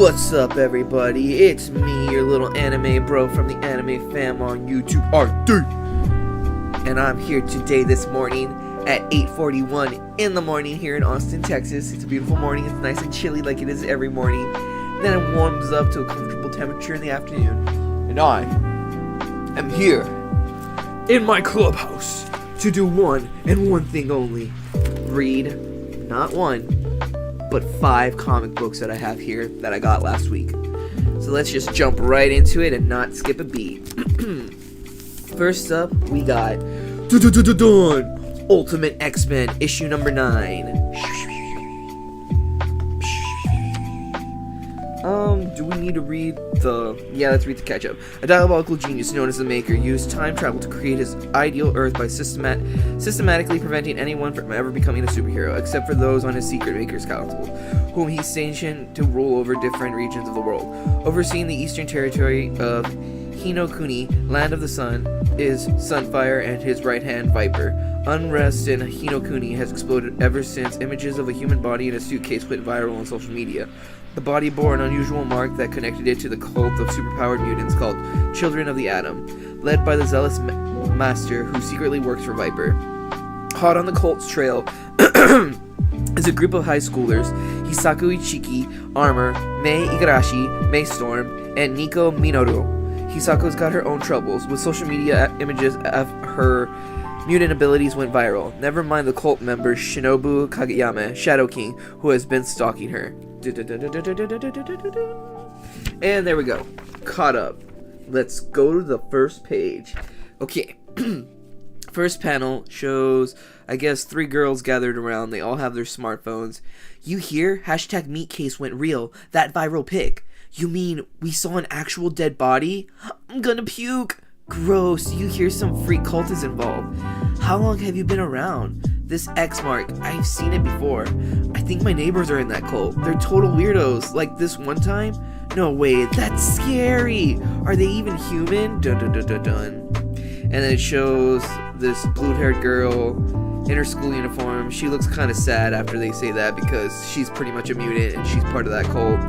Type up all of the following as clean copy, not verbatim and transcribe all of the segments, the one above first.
What's up, everybody? It's me, your little anime bro from the Anime Fam on YouTube, RD. And I'm here today this morning at 8:41 in the morning here in Austin, Texas. It's a beautiful morning. It's nice and chilly like it is every morning. Then it warms up to a comfortable temperature in the afternoon. And I am here in my clubhouse to do one thing only. Read not one, but 5 comic books that I have here that I got last week. So let's just jump right into it and not skip a beat. First up, we got Ultimate X-Men issue number 9. Do we need to read the... Yeah, let's read the catch-up. A diabolical genius known as the Maker used time travel to create his ideal Earth by systematically preventing anyone from ever becoming a superhero, except for those on his secret Maker's Council, whom he stationed to rule over different regions of the world. Overseeing the eastern territory of Hinokuni, Land of the Sun, is Sunfire and his right-hand Viper. Unrest in Hinokuni has exploded ever since images of a human body in a suitcase went viral on social media. The body bore an unusual mark that connected it to the cult of superpowered mutants called Children of the Atom, led by the zealous master who secretly works for Viper. Hot on the cult's trail is a group of high schoolers: Hisaku Ichiki, Armor, Mei Igarashi, Mei Storm, and Nico Minoru. Hisaku's got her own troubles, with social media images of her mutant abilities went viral. Never mind the cult member Shinobu Kageyama, Shadow King, who has been stalking her. And there we go. Caught up. Let's go to the first page. Okay. First panel shows, I guess, 3 girls gathered around. They all have their smartphones. You hear? Hashtag meat case went real. That viral pic. You mean we saw an actual dead body? I'm gonna puke. Gross. You hear some freak cult is involved. How long have you been around? This X mark, I've seen it before. I think my neighbors are in that cult. They're total weirdos. Like this one time? No way, that's scary. Are they even human? Dun dun dun dun dun. And then it shows this blue-haired girl in her school uniform. She looks kind of sad after they say that because she's pretty much a mutant and she's part of that cult.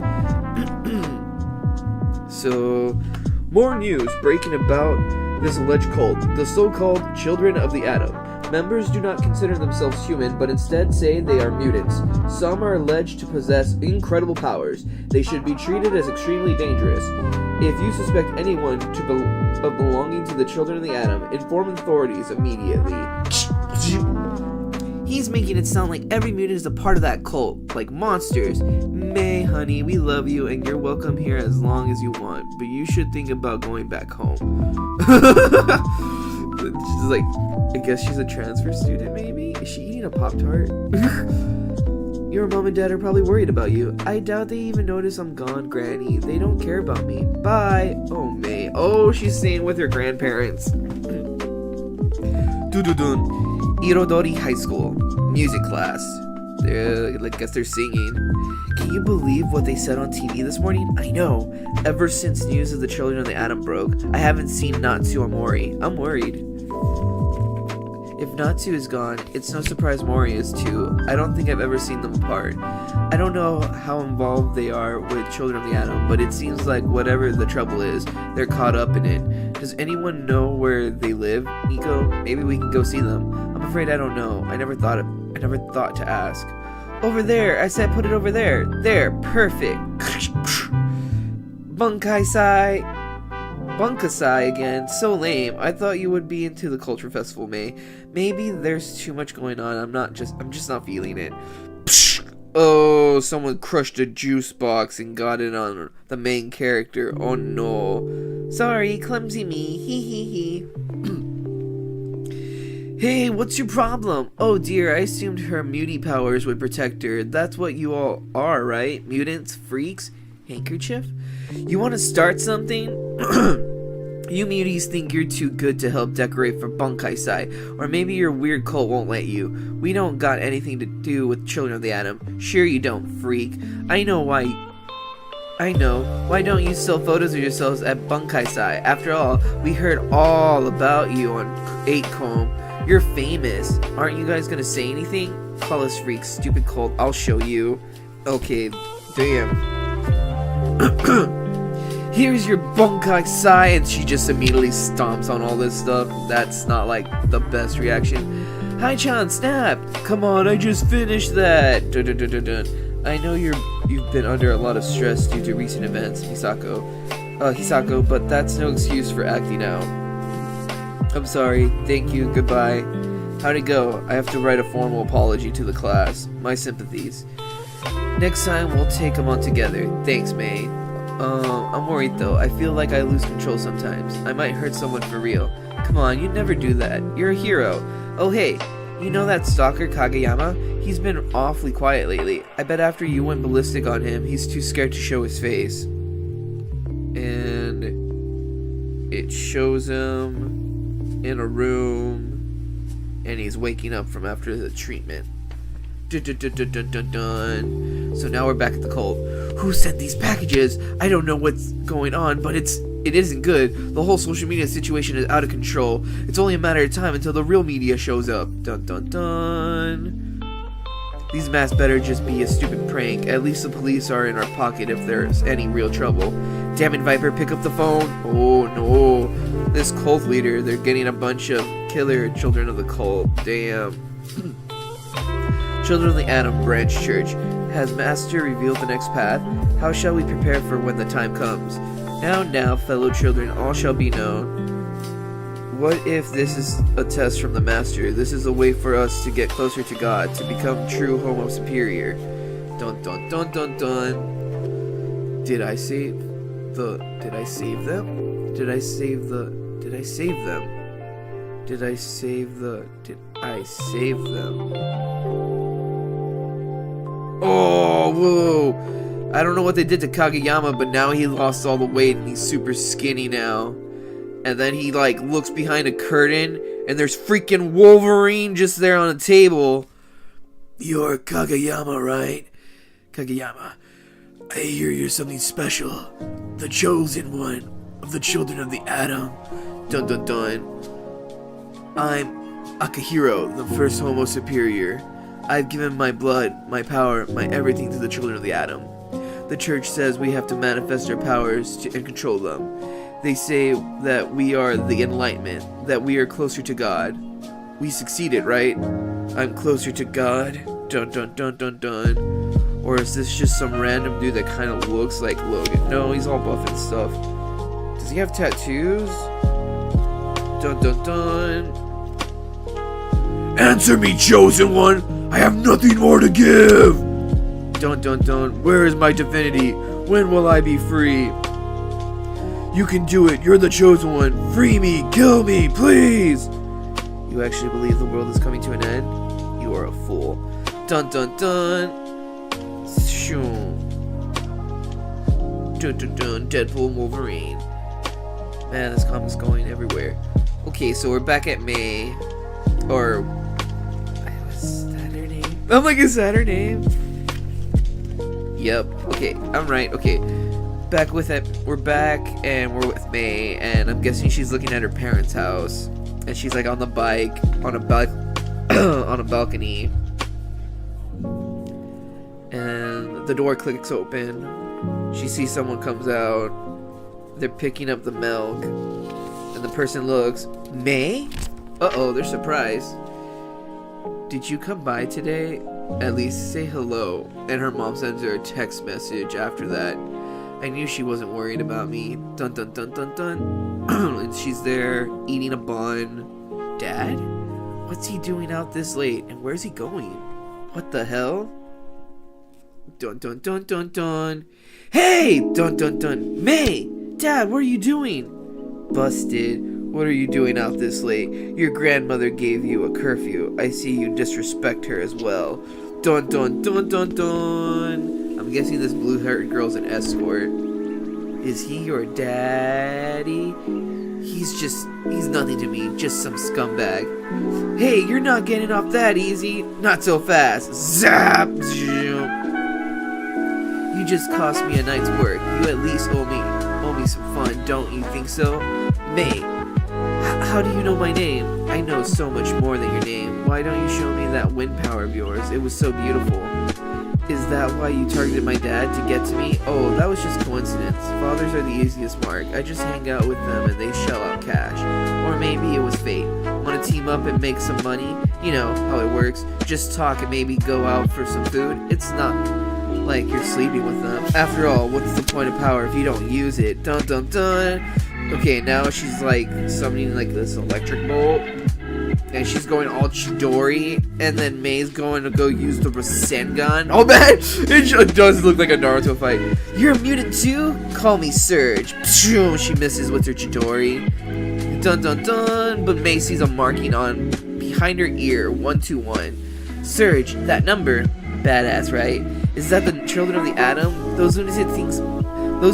So, more news breaking about this alleged cult, the so-called Children of the Atom. Members do not consider themselves human, but instead say they are mutants. Some are alleged to possess incredible powers. They should be treated as extremely dangerous. If you suspect anyone of belonging to the Children of the Atom, inform authorities immediately. He's making it sound like every mutant is a part of that cult, like monsters. May, honey, we love you and you're welcome here as long as you want, but you should think about going back home. She's like, I guess she's a transfer student, maybe? Is she eating a Pop-Tart? Your mom and dad are probably worried about you. I doubt they even notice I'm gone, Granny. They don't care about me. Bye. Oh, May. Oh, she's staying with her grandparents. Dun. Irodori High School. Music class. I guess they're singing. Can you believe what they said on TV this morning? I know. Ever since news of the Children of the Atom broke, I haven't seen Natsu or Mori. I'm worried. If Natsu is gone, it's no surprise Mori is too. I don't think I've ever seen them apart. I don't know how involved they are with Children of the Atom, but it seems like whatever the trouble is, they're caught up in it. Does anyone know where they live, Nico? Maybe we can go see them. I'm afraid I don't know. I never thought to ask. Over there! I said put it over there! There! Perfect! Bunkasai again. So lame. I thought you would be into the culture festival, May. Maybe there's too much going on. I'm just not feeling it. Oh, someone crushed a juice box and got it on the main character. Oh no. Sorry, clumsy me. Hee hee hee. Hey, what's your problem? Oh dear, I assumed her mutie powers would protect her. That's what you all are, right? Mutants? Freaks? Handkerchief? You want to start something? You muties think you're too good to help decorate for Bunkai-sai, or maybe your weird cult won't let you. We don't got anything to do with Children of the Atom. Sure you don't, freak. I know. Why don't you sell photos of yourselves at Bunkai-sai? After all, we heard all about you on 8com. You're famous. Aren't you guys gonna say anything? Call us freaks, stupid cult. I'll show you. Okay, damn. Here's your bunkai sai, and she just immediately stomps on all this stuff. That's not like the best reaction. Hi-chan, snap! Come on, I just finished that. Dun, dun, dun, dun, dun. I know you've been under a lot of stress due to recent events, Hisako, but that's no excuse for acting out. I'm sorry. Thank you. Goodbye. How'd it go? I have to write a formal apology to the class. My sympathies. Next time we'll take them on together. Thanks, May. I'm worried though. I feel like I lose control sometimes. I might hurt someone for real. Come on, you'd never do that. You're a hero. Oh hey, you know that stalker Kageyama? He's been awfully quiet lately. I bet after you went ballistic on him, he's too scared to show his face. And it shows him in a room, and he's waking up from after the treatment. Dun, dun, dun, dun, dun, dun. So now we're back at the cult. Who sent these packages? I don't know what's going on, but it isn't good. The whole social media situation is out of control. It's only a matter of time until the real media shows up. Dun dun dun. These masks better just be a stupid prank. At least the police are in our pocket if there's any real trouble. Damn it, Viper, pick up the phone. Oh no. This cult leader, they're getting a bunch of killer children of the cult. Damn. Children of the Atom Branch Church. Has Master revealed the next path? How shall we prepare for when the time comes? Now, fellow children, all shall be known. What if this is a test from the Master? This is a way for us to get closer to God, to become true Homo Superior. Dun dun dun dun dun. Did I save them? Did I save them? Did I save them? Oh, whoa. I don't know what they did to Kageyama, but now he lost all the weight and he's super skinny now. And then he like looks behind a curtain and there's freaking Wolverine just there on a table. You're Kageyama, right? Kageyama, I hear you're something special. The chosen one of the children of the Atom. Dun dun dun. I'm Akihiro, the first Homo Superior. I've given my blood, my power, my everything to the children of the Atom. The church says we have to manifest our powers and control them. They say that we are the enlightenment, that we are closer to God. We succeeded, right? I'm closer to God. Dun dun dun dun dun. Or is this just some random dude that kind of looks like Logan? No, he's all buff and stuff. Does he have tattoos? Dun dun dun. Answer me, chosen one! I have nothing more to give! Dun dun dun. Where is my divinity? When will I be free? You can do it. You're the chosen one. Free me. Kill me, please. You actually believe the world is coming to an end? You are a fool. Dun dun dun. Shoom. Dun dun dun. Deadpool and Wolverine. Man, this comic's going everywhere. Okay, so we're back at May. Or... is that her name? I'm like, is that her name? Yep. Okay, I'm right. Okay. Back with it. We're back and we're with May, and I'm guessing she's looking at her parents' house, and she's like on the bike, on a balcony, and the door clicks open. She sees someone comes out. They're picking up the milk, and the person looks. May? Uh-oh, they're surprised. Did you come by today? At least say hello. And her mom sends her a text message after that. I knew she wasn't worried about me. Dun dun dun dun dun. And she's there eating a bun. Dad? What's he doing out this late? And where's he going? What the hell? Dun dun dun dun dun. Hey! Dun dun dun. May! Dad, what are you doing? Busted. What are you doing out this late? Your grandmother gave you a curfew. I see you disrespect her as well. Dun dun dun dun dun. I'm guessing this blue-haired girl's an escort. Is he your daddy? He's nothing to me, just some scumbag. Hey, you're not getting off that easy. Not so fast. Zap! You just cost me a night's work. You at least owe me some fun, don't you think so? May, how do you know my name? I know so much more than your name. Why don't you show me that wind power of yours? It was so beautiful. Is that why you targeted my dad to get to me? Oh, that was just coincidence. Fathers are the easiest mark. I just hang out with them and they shell out cash. Or maybe it was fate. Want to team up and make some money? You know how it works. Just talk and maybe go out for some food. It's not like you're sleeping with them. After all, what's the point of power if you don't use it? Dun dun dun. Okay, now she's like summoning like this electric bolt. And she's going all Chidori, and then Mei's going to go use the Rasengan. Oh man, it does look like a Naruto fight. You're a mutant too? Call me Surge. Pshoo, she misses with her Chidori. Dun dun dun, but Mei sees a marking on behind her ear, 121. Surge, that number, badass, right? Is that the children of the atom? Those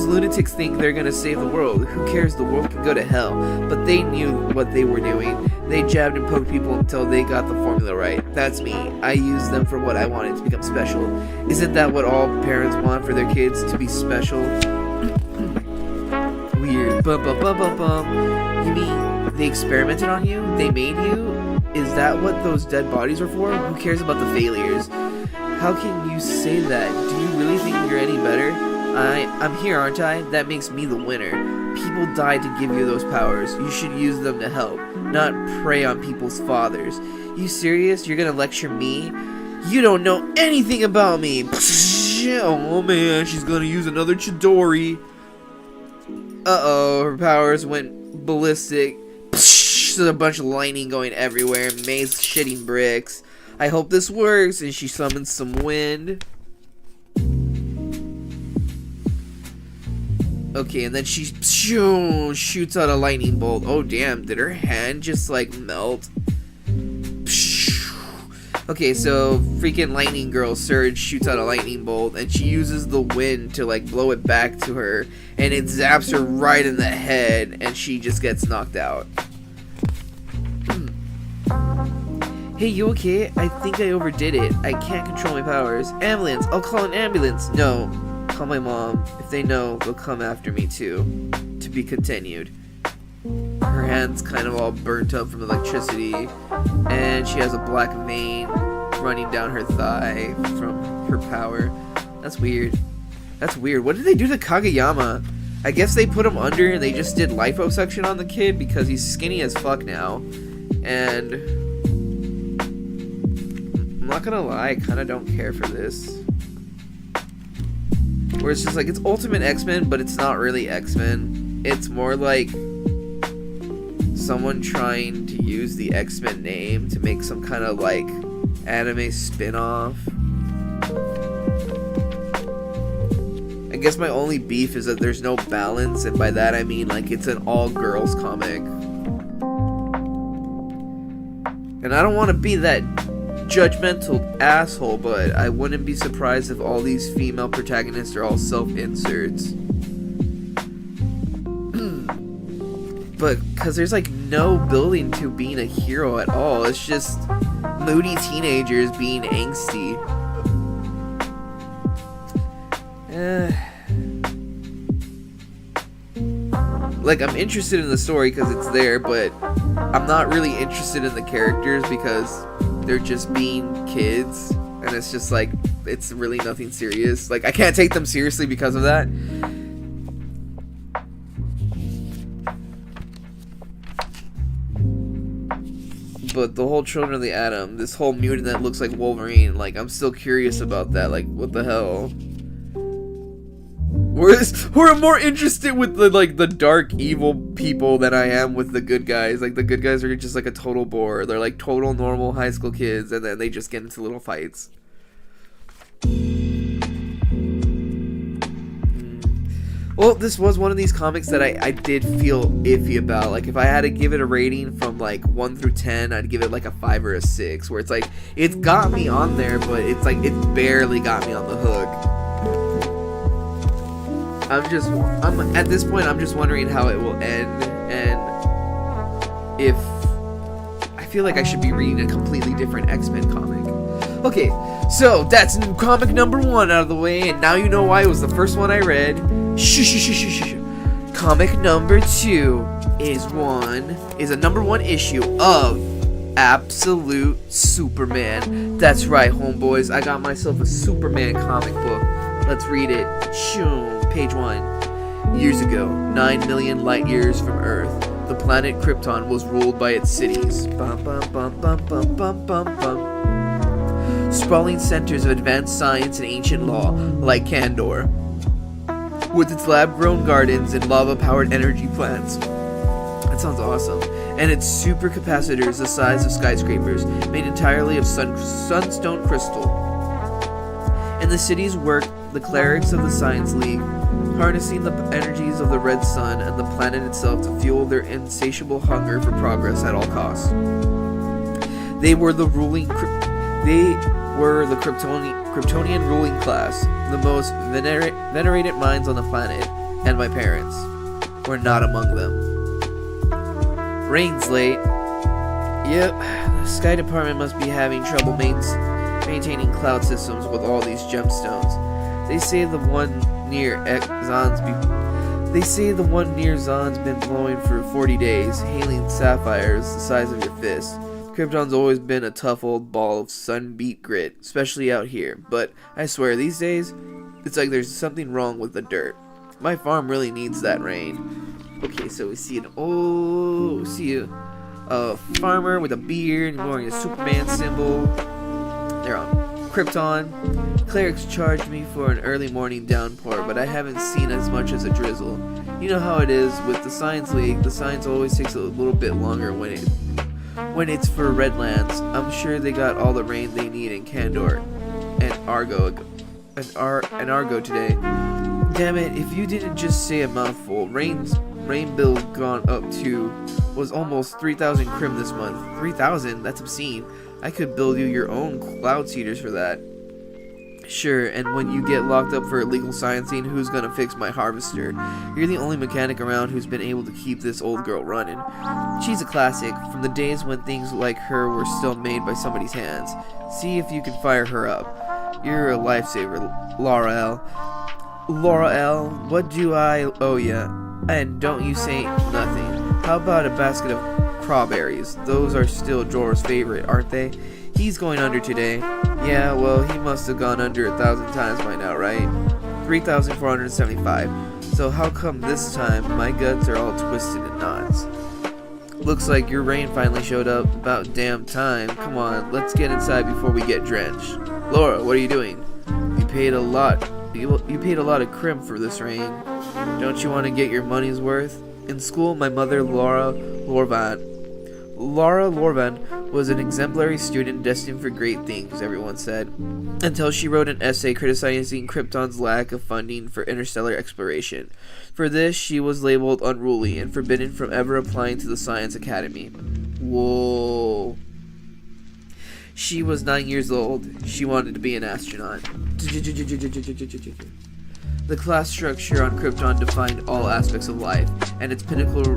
lunatics think they're gonna save the world. Who cares? The world can go to hell. But they knew what they were doing. They jabbed and poked people until they got the formula right. That's me. I used them for what I wanted to become special. Isn't that what all parents want for their kids? To be special? Weird. Bum bum bum bum bum. You mean they experimented on you? They made you? Is that what those dead bodies are for? Who cares about the failures? How can you say that? Do you really think you're any better? I'm here, aren't I? That makes me the winner. People died to give you those powers. You should use them to help, not prey on people's fathers. You serious? You're gonna lecture me? You don't know anything about me! Oh man, she's gonna use another Chidori. Uh-oh, her powers went ballistic. There's a bunch of lightning going everywhere. Mei's shitting bricks. I hope this works, and she summons some wind. Okay, and then she shoots out a lightning bolt. Oh damn, did her hand just like melt? Okay, so freaking lightning girl Surge shoots out a lightning bolt and she uses the wind to like blow it back to her, and it zaps her right in the head and she just gets knocked out. Hey, you okay? I think I overdid it. I can't control my powers. Ambulance! I'll call an ambulance! No. Call my mom. If they know, they'll come after me too. To be continued. Her hand's kind of all burnt up from electricity, and she has a black vein running down her thigh from her power. That's weird. That's weird. What did they do to Kageyama? I guess they put him under and they just did liposuction on the kid because he's skinny as fuck now. And I'm not gonna lie, I kind of don't care for this. Where it's just like, it's Ultimate X-Men, but it's not really X-Men. It's more like someone trying to use the X-Men name to make some kind of like anime spin-off. I guess my only beef is that there's no balance, and by that I mean like it's an all-girls comic. And I don't want to be that judgmental asshole, but I wouldn't be surprised if all these female protagonists are all self-inserts. But because there's like no building to being a hero at all, it's just moody teenagers being angsty. Like, I'm interested in the story because it's there, but I'm not really interested in the characters because they're just being kids, and it's just like, it's really nothing serious. Like, I can't take them seriously because of that. But the whole Children of the Atom, this whole mutant that looks like Wolverine, like, I'm still curious about that. Like, what the hell? We're more interested with the, like, the dark, evil people than I am with the good guys. Like, the good guys are just, like, a total bore. They're, like, total normal high school kids, and then they just get into little fights. Well, this was one of these comics that I did feel iffy about. Like, if I had to give it a rating from, like, 1 through 10, I'd give it, like, a 5 or a 6. Where it's, like, it's got me on there, but it's, like, it barely got me on the hook. At this point, I'm just wondering how it will end, and if I feel like I should be reading a completely different X-Men comic. Okay, so that's comic number 1 out of the way, and now you know why it was the first one I read. Comic number 2 is a number 1 issue of absolute Superman. That's right, homeboys. I got myself a Superman comic book. Let's read it. Shoom, page 1. Years ago, 9 million light years from Earth, the planet Krypton was ruled by its cities. Bum, bum, bum, bum, bum, bum, bum, bum. Sprawling centers of advanced science and ancient law, like Kandor, with its lab-grown gardens and lava-powered energy plants. That sounds awesome. And its supercapacitors the size of skyscrapers, made entirely of sunstone crystal. In the city's work, the clerics of the Science League, harnessing the energies of the red sun and the planet itself to fuel their insatiable hunger for progress at all costs. They were the Kryptonian ruling class, the most venerated minds on the planet, and my parents were not among them. Rain's late. Yep, the Sky Department must be having trouble maintaining cloud systems with all these gemstones. They say the one near Zon's been blowing for 40 days, hailing sapphires the size of your fist. Krypton's always been a tough old ball of sun-beat grit, especially out here, but I swear these days, it's like there's something wrong with the dirt. My farm really needs that rain. Okay, so we see a farmer with a beard wearing a Superman symbol. They're on Krypton. Clerics charged me for an early morning downpour, but I haven't seen as much as a drizzle. You know how it is with the Science League. The science always takes a little bit longer when it's for Redlands. I'm sure they got all the rain they need in Kandor and Argo today. Damn it, if you didn't just say a mouthful. Rain bill gone up to was almost 3,000 crim this month. 3,000? That's obscene. I could build you your own cloud seeders for that. Sure, and when you get locked up for illegal sciencing, who's gonna fix my harvester? You're the only mechanic around who's been able to keep this old girl running. She's a classic, from the days when things like her were still made by somebody's hands. See if you can fire her up. You're a lifesaver, Laura L. Laura L., what do I owe ya? And don't you say nothing. How about a basket of crawberries? Those are still Jorah's favorite, aren't they? He's going under today. Yeah, well, he must have gone under 1,000 times by now, right? 3,475. So how come this time my guts are all twisted in knots? Looks like your rain finally showed up. About damn time. Come on, let's get inside before we get drenched. Laura, what are you doing? You paid a lot of crim for this rain. Don't you want to get your money's worth? In school, my mother, Laura Lorvan, was an exemplary student destined for great things, everyone said, until she wrote an essay criticizing Krypton's lack of funding for interstellar exploration. For this, she was labeled unruly and forbidden from ever applying to the Science Academy. Whoa. She was 9 years old. She wanted to be an astronaut. The class structure on Krypton defined all aspects of life, and its pinnacle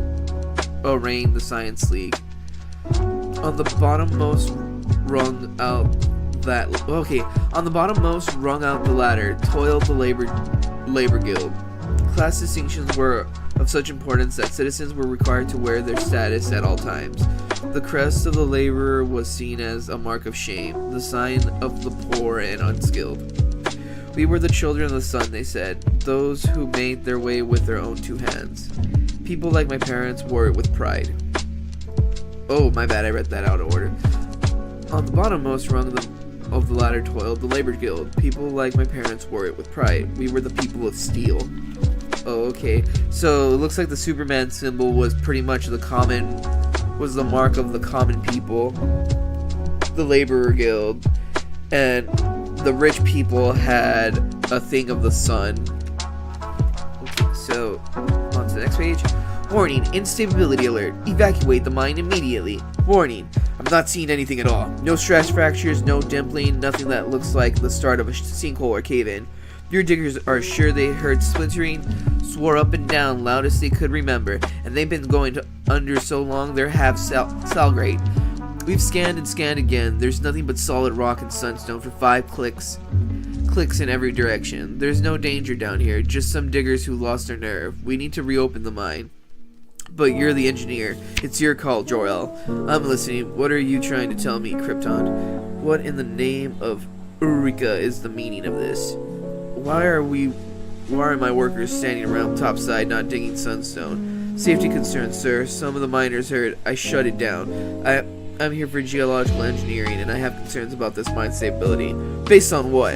reigned the Science League. On the bottommost rung out the ladder toiled the labor guild. Class distinctions were of such importance that citizens were required to wear their status at all times. The crest of the laborer was seen as a mark of shame, the sign of the poor and unskilled. We were the children of the sun, they said, those who made their way with their own two hands. People like my parents wore it with pride. Oh, my bad, I read that out of order. On the bottommost rung of the ladder toiled the labor guild. People like my parents wore it with pride. We were the people of steel. Oh, okay. So, it looks like the Superman symbol was pretty much the mark of the common people. The laborer guild. And the rich people had a thing of the sun. Okay, so, on to the next page. Warning, instability alert. Evacuate the mine immediately. Warning, I'm not seeing anything at all. No stress fractures, no dimpling, nothing that looks like the start of a sinkhole or cave-in. Your diggers are sure they heard splintering, swore up and down loud as they could remember, and they've been going under so long they're half salgrate. We've scanned and scanned again. There's nothing but solid rock and sunstone for 5 clicks in every direction. There's no danger down here, just some diggers who lost their nerve. We need to reopen the mine. But you're the engineer. It's your call, Jor-El. I'm listening. What are you trying to tell me, Krypton? What in the name of Eureka is the meaning of this? Why are my workers standing around topside not digging sunstone? Safety concerns, sir. Some of the miners heard I shut it down. I'm here for geological engineering, and I have concerns about this mine's stability. Based on what?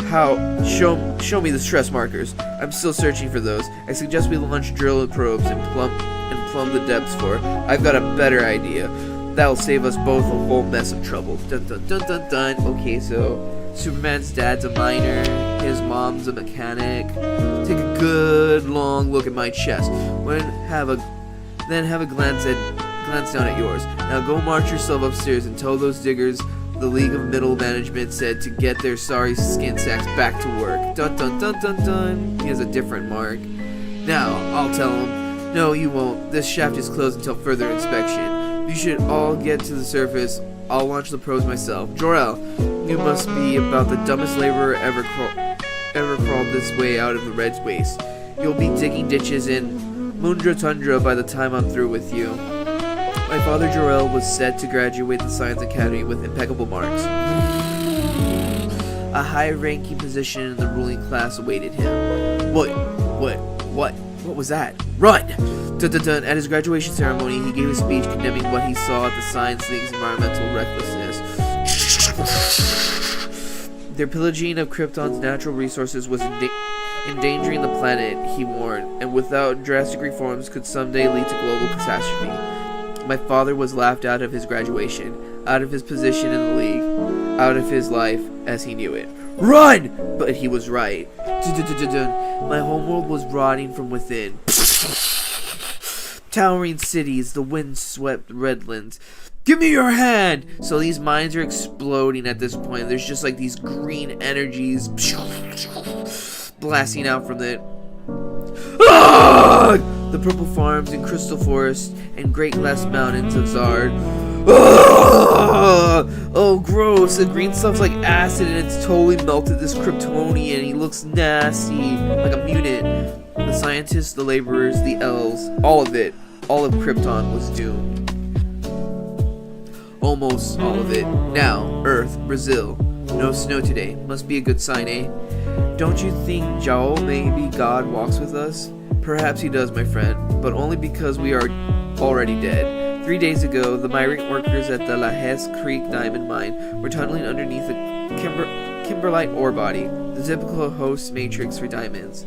How? Show me the stress markers. I'm still searching for those. I suggest we launch drill probes and plumb the depths for. I've got a better idea. That'll save us both a whole mess of trouble. Dun dun dun dun dun. Okay, so Superman's dad's a miner. His mom's a mechanic. Take a good long look at my chest. Then have a glance down at yours. Now go march yourself upstairs and tell those diggers the League of Middle Management said to get their sorry skin sacks back to work. Dun dun dun dun dun. He has a different mark. Now, I'll tell him. No, you won't. This shaft is closed until further inspection. You should all get to the surface. I'll launch the probes myself. Jor-El, you must be about the dumbest laborer ever crawled this way out of the Red's waste. You'll be digging ditches in Mundra Tundra by the time I'm through with you. My father Jor-El was set to graduate the Science Academy with impeccable marks. A high-ranking position in the ruling class awaited him. What was that? Run! Dun dun dun. At his graduation ceremony, he gave a speech condemning what he saw at the Science League's environmental recklessness. Their pillaging of Krypton's natural resources was endangering the planet, he warned, and without drastic reforms could someday lead to global catastrophe. My father was laughed out of his graduation, out of his position in the league, out of his life as he knew it. Run! But he was right. My homeworld was rotting from within. Towering cities, the wind-swept redlands. Give me your hand! So these mines are exploding at this point. There's just like these green energies blasting out from it. Ah! The purple farms and crystal forests and great glass mountains of Zard. Ah! Oh, gross. The green stuff's like acid and it's totally melted this Kryptonian. He looks nasty, like a mutant. The scientists, the laborers, the elves, all of it. All of Krypton was doomed. Almost all of it. Now, Earth, Brazil. No snow today. Must be a good sign, eh? Don't you think Zhao, maybe God walks with us? Perhaps he does, my friend, but only because we are already dead. 3 days ago, the migrant workers at the La Hesse Creek diamond mine were tunneling underneath a kimberlite ore body, the typical host matrix for diamonds,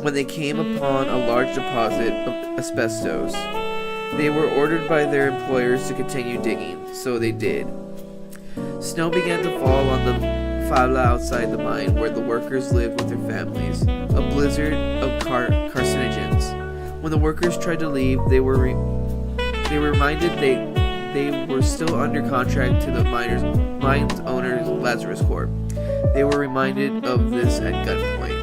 when they came upon a large deposit of asbestos. They were ordered by their employers to continue digging, so they did. Snow began to fall on the favela outside the mine where the workers lived with their families, a blizzard of carcinogens. When the workers tried to leave, they were reminded they were still under contract to the mine's owner, Lazarus Corp. They were reminded of this at gunpoint.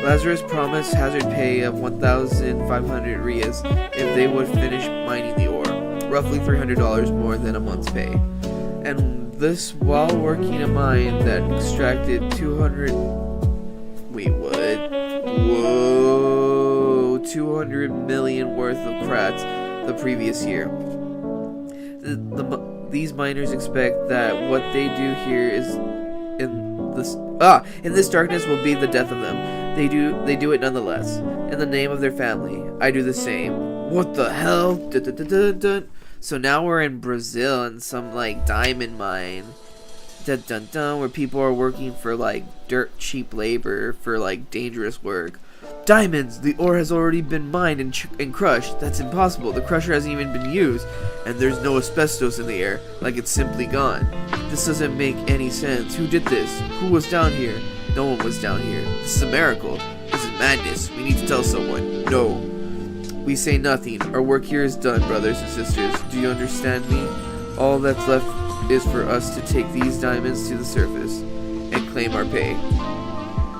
Lazarus promised hazard pay of 1,500 Rias if they would finish mining the ore, roughly $300 more than a month's pay. And this while working a mine that extracted 200 million worth of crats the previous year. These miners expect that what they do here is in this darkness will be the death of them. They do it nonetheless. In the name of their family. I do the same. What the hell? Dun, dun, dun, dun, dun. So now we're in Brazil in some like diamond mine. Dun, dun, dun, where people are working for like dirt cheap labor for like dangerous work. Diamonds! The ore has already been mined and crushed. That's impossible. The crusher hasn't even been used. And there's no asbestos in the air. Like it's simply gone. This doesn't make any sense. Who did this? Who was down here? No one was down here. This is a miracle. This is madness. We need to tell someone. No. We say nothing. Our work here is done, brothers and sisters. Do you understand me? All that's left is for us to take these diamonds to the surface and claim our pay.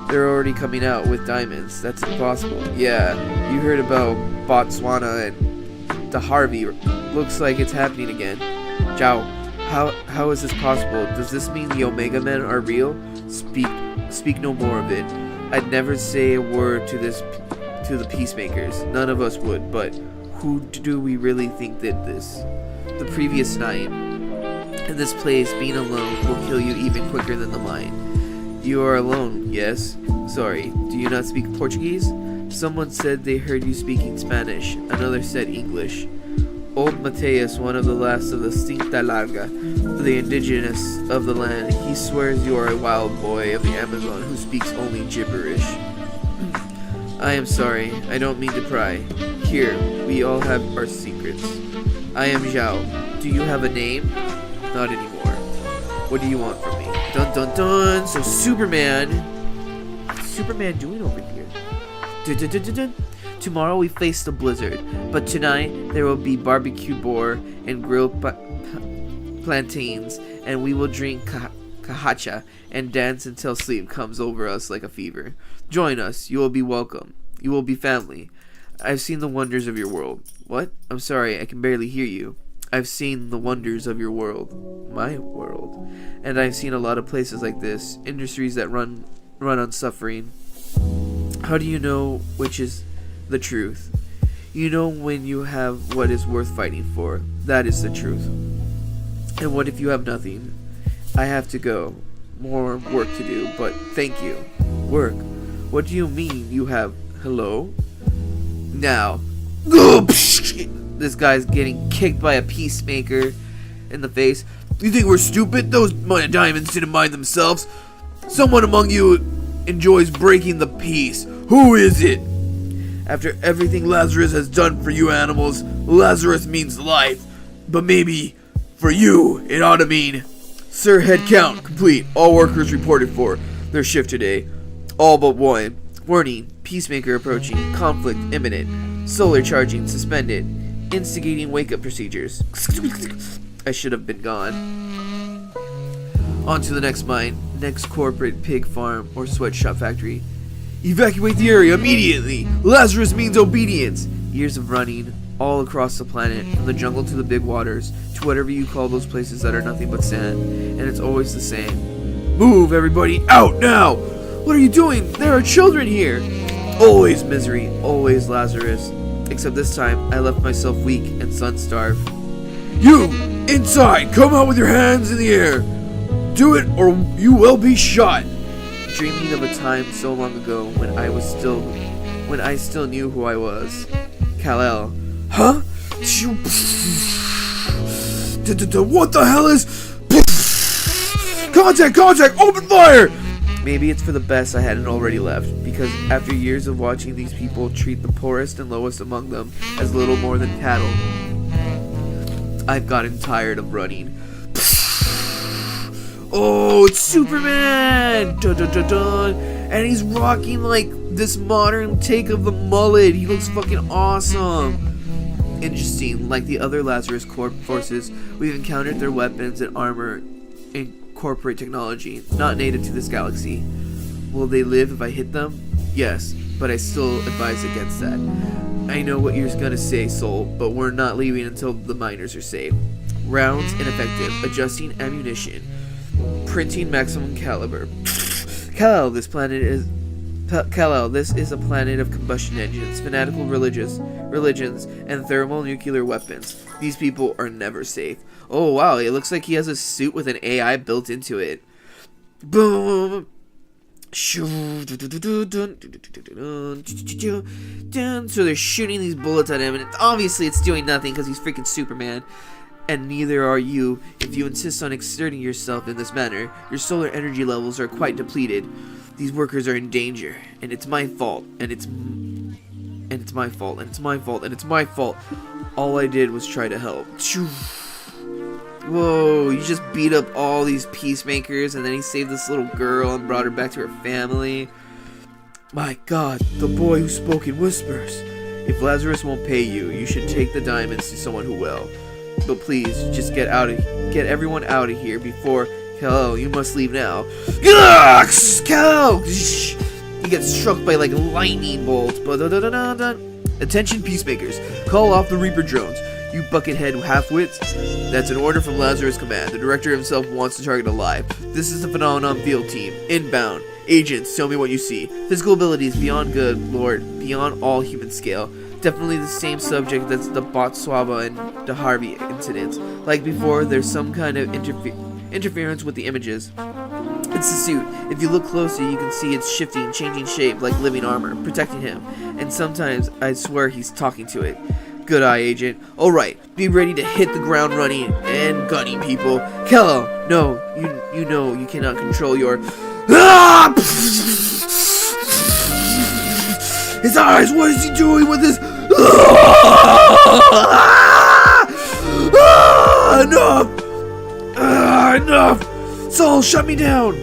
They're already coming out with diamonds. That's impossible. Yeah, you heard about Botswana and the Harvey. Looks like it's happening again. Zhao, how is this possible? Does this mean the Omega Men are real? Speak no more of it. I'd never say a word to the peacemakers. None of us would, but who do we really think did this? The previous night. In this place, being alone will kill you even quicker than the mind. You are alone, yes? Sorry, do you not speak Portuguese? Someone said they heard you speaking Spanish. Another said English. Old Mateus, one of the last of the Cinta Larga, the indigenous of the land, he swears you are a wild boy of the Amazon who speaks only gibberish. I am sorry, I don't mean to pry. Here, we all have our secrets. I am Zhao. Do you have a name? Not anymore. What do you want from me? Dun dun dun! So Superman! What's Superman doing over here? Dun dun dun dun dun! Tomorrow we face the blizzard, but tonight there will be barbecue boar and grilled plantains, and we will drink cachaça and dance until sleep comes over us like a fever. Join us, you will be welcome. You will be family. I've seen the wonders of your world. What? I'm sorry, I can barely hear you. I've seen the wonders of your world. My world. And I've seen a lot of places like this, industries that run on suffering. How do you know which is the truth? You know when you have what is worth fighting for. That is the truth. And what if you have nothing? I have to go. More work to do, but thank you. Work? What do you mean you have... Hello? Now. This guy's getting kicked by a peacemaker in the face. You think we're stupid? Those diamonds didn't mind themselves. Someone among you enjoys breaking the peace. Who is it? After everything Lazarus has done for you animals, Lazarus means life. But maybe, for you, it ought to mean... Sir, head count complete. All workers reported for their shift today. All but one. Warning, peacemaker approaching. Conflict imminent. Solar charging suspended. Instigating wake-up procedures. I should have been gone. On to the next mine. Next corporate pig farm or sweatshop factory. Evacuate the area immediately! Lazarus means obedience! Years of running, all across the planet, from the jungle to the big waters, to whatever you call those places that are nothing but sand, and it's always the same. Move, everybody, out now! What are you doing? There are children here! Always misery, always Lazarus. Except this time, I left myself weak and sun-starved. You! Inside! Come out with your hands in the air! Do it or you will be shot! Dreaming of a time so long ago when I still knew who I was. Kal-El. Huh? What the hell is... Contact! Open fire! Maybe it's for the best I hadn't already left, because after years of watching these people treat the poorest and lowest among them as little more than cattle, I've gotten tired of running. Oh, it's Superman! Dun, dun, dun, dun. And he's rocking like this modern take of the mullet. He looks fucking awesome. Interesting, like the other Lazarus Corp forces, we've encountered their weapons and armor and corporate technology, not native to this galaxy. Will they live if I hit them? Yes, but I still advise against that. I know what you're gonna say, Soul, but we're not leaving until the miners are safe. Rounds ineffective, adjusting ammunition. Printing maximum caliber. Kal-El, this is a planet of combustion engines, fanatical religions, and thermonuclear weapons. These people are never safe. Oh wow, it looks like he has a suit with an AI built into it. Boom! So they're shooting these bullets at him, and obviously it's doing nothing because he's freaking Superman. And neither are you if you insist on exerting yourself in this manner. Your solar energy levels are quite depleted. These workers are in danger, and it's my fault, and it's my fault. All I did was try to help. Whoa, you just beat up all these peacemakers, and then he saved this little girl and brought her back to her family. My God, the boy who spoke in whispers. If Lazarus won't pay you, you should take the diamonds to someone who will. But please, just get everyone out of here before... Kal-El, you must leave now. Kal-El! He gets struck by like lightning bolts. Attention peacemakers, call off the Reaper drones. You buckethead half-wits. That's an order from Lazarus Command. The director himself wants to target alive. This is the Phenomenon field team. Inbound. Agents, tell me what you see. Physical abilities beyond good, Lord, beyond all human scale. Definitely the same subject that's the Botswana and the Harvey incidents. Like before, there's some kind of interference with the images. It's the suit. If you look closer, you can see it's shifting, changing shape like living armor, protecting him. And sometimes, I swear he's talking to it. Good eye, Agent. Alright, be ready to hit the ground running and gunning people. Kal-El, no, you know you cannot control your... Ah! His eyes, what is he doing with his... Enough! Enough! Saul, shut me down!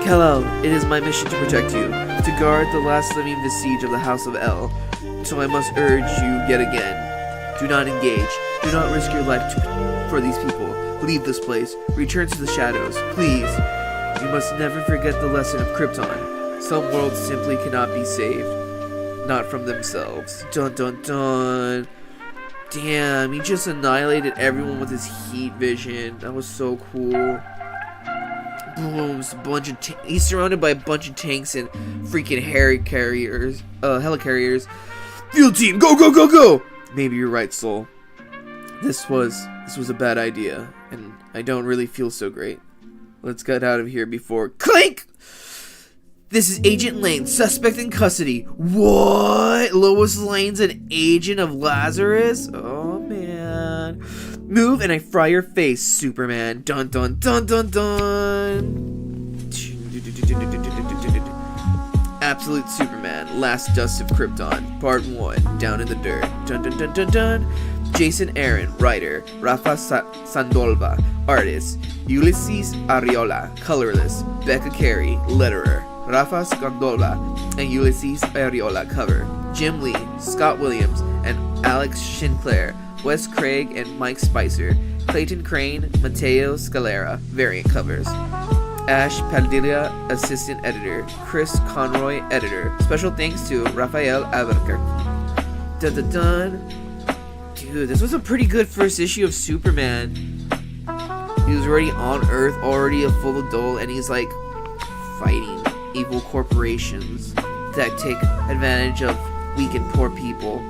Kal-El, it is my mission to protect you, to guard the last living vestige of the House of El. So I must urge you yet again. Do not engage. Do not risk your life for these people. Leave this place. Return to the shadows. Please. You must never forget the lesson of Krypton. Some worlds simply cannot be saved. Not from themselves. Dun dun dun. Damn, he just annihilated everyone with his heat vision. That was so cool. Booms, he's surrounded by a bunch of tanks and freaking helicarriers. Field team, go, go, go, go! Maybe you're right, Soul. This was a bad idea, and I don't really feel so great. Let's get out of here before clink! This is Agent Lane, suspect in custody. What? Lois Lane's an agent of Lazarus? Oh, man. Move and I fry your face, Superman. Dun dun dun dun dun. Absolute Superman, Last Dust of Krypton, Part 1, Down in the Dirt. Dun dun dun dun dun. Jason Aaron, writer. Rafa Sandolva, artist. Ulysses Arreola, colorless. Becca Carey, letterer. Rafa Sandolva and Ulysses Arreola, cover. Jim Lee, Scott Williams, and Alex Sinclair. Wes Craig and Mike Spicer. Clayton Crane, Mateo Scalera, variant covers. Ash Padilla, assistant editor. Chris Conroy, editor. Special thanks to Rafael Albuquerque. Dun dun dun. Dude, this was a pretty good first issue of Superman. He was already on Earth, already a full adult, and he's like fighting evil corporations that take advantage of weak and poor people.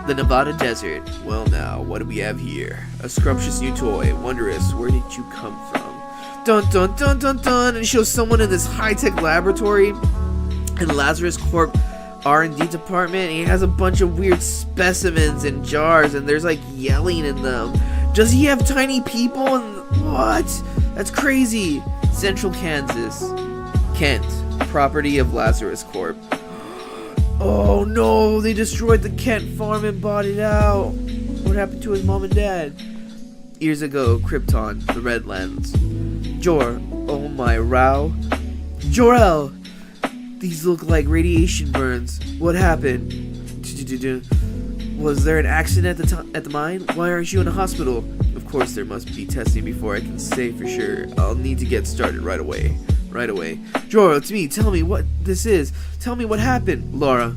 The Nevada desert. Well now, what do we have here? A scrumptious new toy. Wondrous, where did you come from? Dun dun dun dun dun. And it shows someone in this high-tech laboratory in Lazarus Corp R&D department. And he has a bunch of weird specimens and jars, and there's like yelling in them. Does he have tiny people? And what? That's crazy. Central Kansas. Kent. Property of Lazarus Corp. Oh no, they destroyed the Kent farm and bought it out. What happened to his mom and dad? Years ago, Krypton, the Redlands. Jor, oh my Rao. Jor-El! These look like radiation burns. What happened? Was there an accident at the mine? Why aren't you in a hospital? Of course there must be testing before I can say for sure. I'll need to get started right away. Right away. Jor, it's me. Tell me what this is. Tell me what happened. Laura.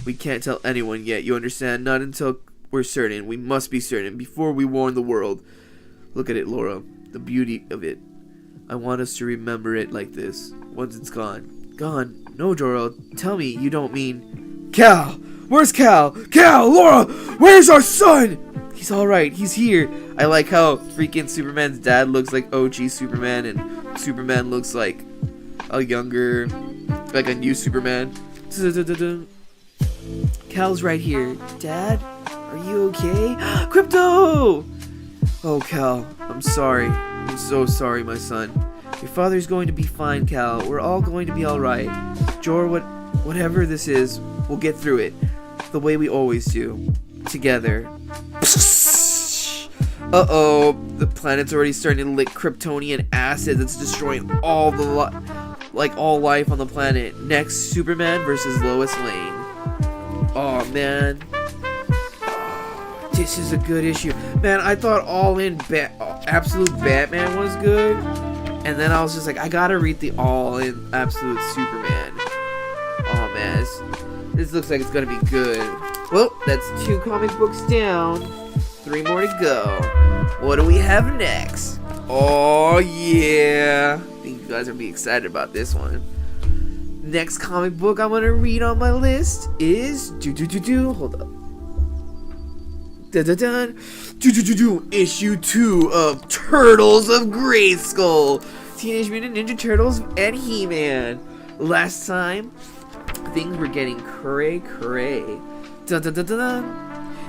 We can't tell anyone yet, you understand? Not until we're certain. We must be certain before we warn the world. Look at it, Laura. The beauty of it. I want us to remember it like this. Once it's gone. Gone? No, Jor-El. Tell me you don't mean... Kal! Where's Kal? Kal! Laura! Where's our son? He's alright. He's here. I like how freaking Superman's dad looks like OG Superman and Superman looks like a younger, like a new Superman. Kal's right here. Dad, are you okay? Krypto! Oh, Kal, I'm sorry. I'm so sorry, my son. Your father's going to be fine, Kal. We're all going to be alright. Jor, whatever this is, we'll get through it. The way we always do. Together. Uh-oh, the planet's already starting to lick Kryptonian acid that's destroying all the all life on the planet. Next, Superman versus Lois Lane. Oh man, this is a good issue, man. I thought All In Absolute Batman was good, and then I was just like, I gotta read the All In Absolute Superman. Oh man, this looks like it's gonna be good. Well, that's 2 comic books down. 3 more to go. What do we have next? Oh yeah, I think you guys are gonna be excited about this one. next comic book I want to read on my list is hold up. Issue 2 of Turtles of Grayskull, Teenage Mutant Ninja Turtles and He-Man. Last time, things were getting cray.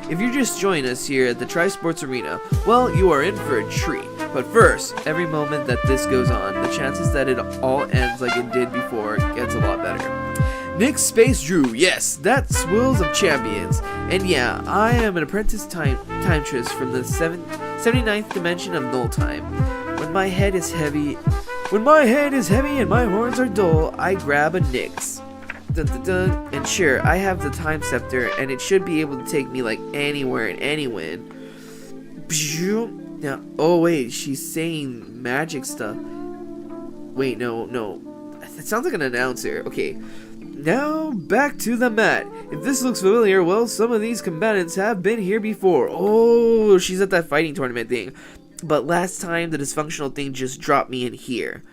If you're just joining us here at the Tri-Sports Arena, well, you are in for a treat. But first, every moment that this goes on, the chances that it all ends like it did before gets a lot better. Nick Space Drew, yes, that's Wills of Champions. And yeah, I am an apprentice timetress from the 79th dimension of Null Time. When my head is heavy and my horns are dull, I grab a Nyx. And sure, I have the Time Scepter, and it should be able to take me like anywhere and anywhen. Now, oh wait, she's saying magic stuff. Wait, no. That sounds like an announcer. Okay. Now, back to the mat. If this looks familiar, well, some of these combatants have been here before. Oh, she's at that fighting tournament thing. But last time, the dysfunctional thing just dropped me in here.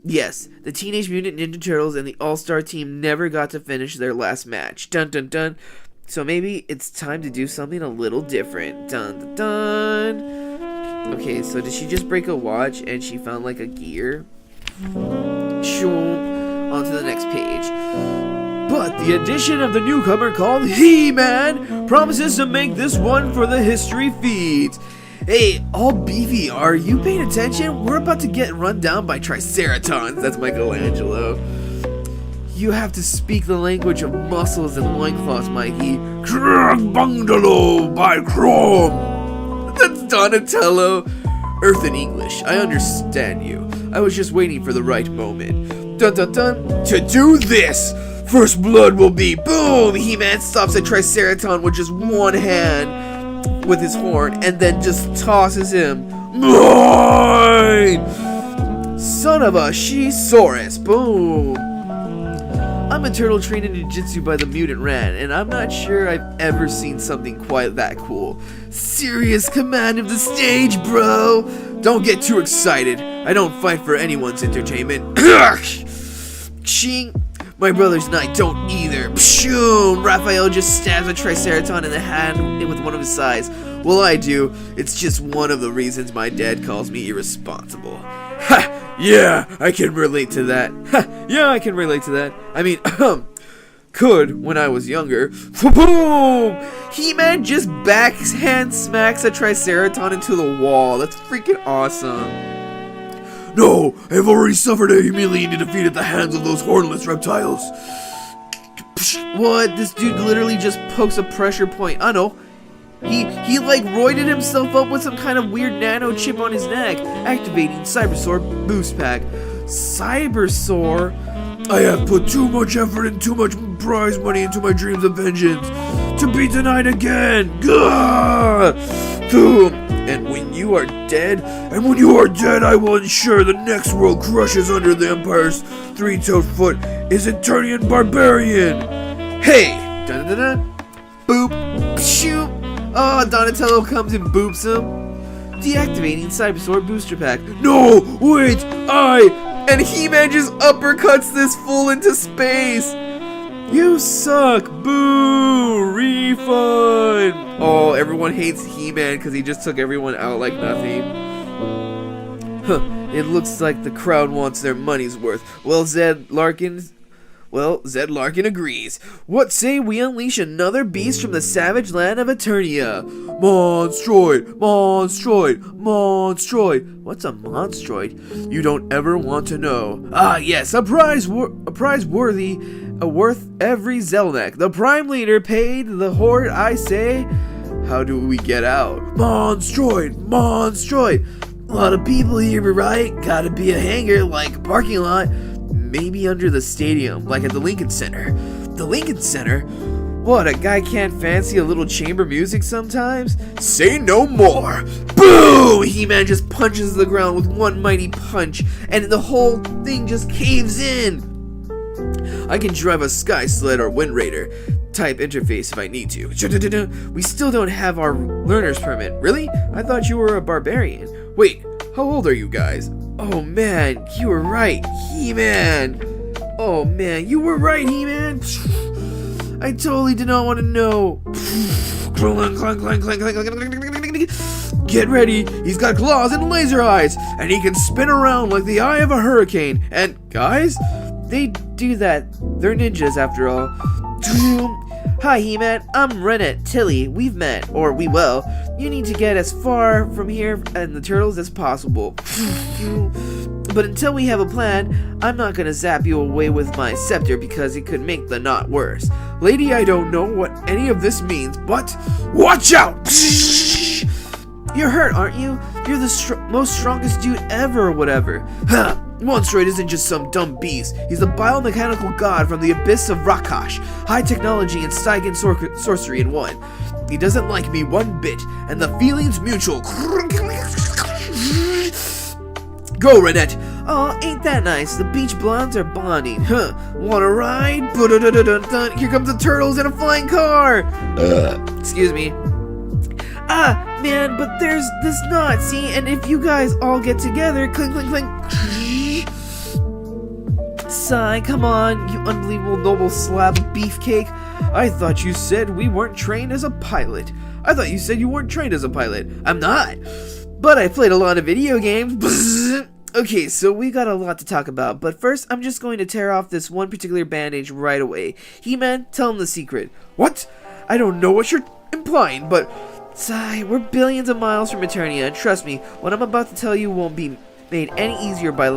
Yes, the Teenage Mutant Ninja Turtles and the All-Star team never got to finish their last match. Dun dun dun. So maybe it's time to do something a little different. Dun dun dun. Okay, so did she just break a watch and she found like a gear? Shoom. On to the next page. But the addition of the newcomer called He-Man promises to make this one for the history feeds. Hey, all beefy, are you paying attention? We're about to get run down by Triceratons. That's Michelangelo. You have to speak the language of muscles and loincloths, Mikey. Bungalow by Chrome. That's Donatello. Earth and English, I understand you. I was just waiting for the right moment. Dun dun dun. To do this, first blood will be boom. He-Man stops a Triceraton with just one hand with his horn and then just tosses him. Mine! Son of a She-Saurus. Boom. I'm a turtle trained in Jiu-Jitsu by the Mutant Ran, and I'm not sure I've ever seen something quite that cool. Serious command of the stage, bro! Don't get too excited. I don't fight for anyone's entertainment. Ching! My brothers and I don't either. Pshoom! Raphael just stabs a Triceraton in the hand with one of his sides. Well, I do. It's just one of the reasons my dad calls me irresponsible. Ha! Yeah, I can relate to that. Ha! Yeah, I can relate to that. I mean, could when I was younger. Boom! He-Man just backhand smacks a Triceraton into the wall. That's freaking awesome. No, I've already suffered a humiliating defeat at the hands of those hornless reptiles. What? This dude literally just pokes a pressure point. I know. He like roided himself up with some kind of weird nano chip on his neck, activating Cybersaur Boost Pack. Cybersaur? I have put too much effort and too much prize money into my dreams of vengeance to be denied again. Gah! Boom! And when you are dead, I will ensure the next world crushes under the Empire's three-toed foot is Eternian Barbarian. Hey! Dun dun dun! Boop! Shoot! Oh, Donatello comes and boops him. Deactivating Cybersaur Booster Pack. No! Wait! And He-Man just uppercuts this fool into space! You suck! Boo! Refund! Oh, everyone hates He-Man because he just took everyone out like nothing. Huh, it looks like the crowd wants their money's worth. Well, Zed Larkin agrees. What say we unleash another beast from the savage land of Eternia? Monstroid! Monstroid! Monstroid! What's a Monstroid? You don't ever want to know. Ah, yes, a prize worth every Zelnek. The Prime Leader paid the horde, I say. How do we get out? Monstroid! Monstroid! A lot of people here, right? Gotta be a hangar, like a parking lot. Maybe under the stadium, like at the Lincoln Center. The Lincoln Center? What, a guy can't fancy a little chamber music sometimes? Say no more! Boom! He-Man just punches the ground with one mighty punch, and the whole thing just caves in! I can drive a Sky Sled or Wind Raider type interface if I need to. We still don't have our learner's permit. Really? I thought you were a barbarian. Wait, how old are you guys? Oh man, you were right, He-Man! Oh man, you were right, He-Man. I totally did not want to know. Get ready, he's got claws and laser eyes, and he can spin around like the eye of a hurricane. And guys, they do that. They're ninjas after all. Hi, He-Man. I'm Renette Tilly. We've met, or we will. You need to get as far from here and the turtles as possible. But until we have a plan, I'm not gonna zap you away with my scepter because it could make the knot worse. Lady, I don't know what any of this means, but watch out! You're hurt, aren't you? You're the most strongest dude ever or whatever. Huh. Monstroid isn't just some dumb beast. He's a biomechanical god from the abyss of Rakash. High technology and Saigon sorcery in one. He doesn't like me one bit, and the feeling's mutual. Go, Renette! Aw, ain't that nice? The beach blondes are bonding. Huh. Wanna ride? Here comes the turtles in a flying car! Excuse me. Ah, man, but there's this knot, see? And if you guys all get together, clink, clink, clink. Sigh, come on, you unbelievable noble slab of beefcake. I thought you said we weren't trained as a pilot. I thought you said you weren't trained as a pilot. I'm not. But I played a lot of video games. Okay, so we got a lot to talk about, but first I'm just going to tear off this one particular bandage right away. He-Man, tell him the secret. What? I don't know what you're implying, but... Sigh, we're billions of miles from Eternia, and trust me, what I'm about to tell you won't be made any easier by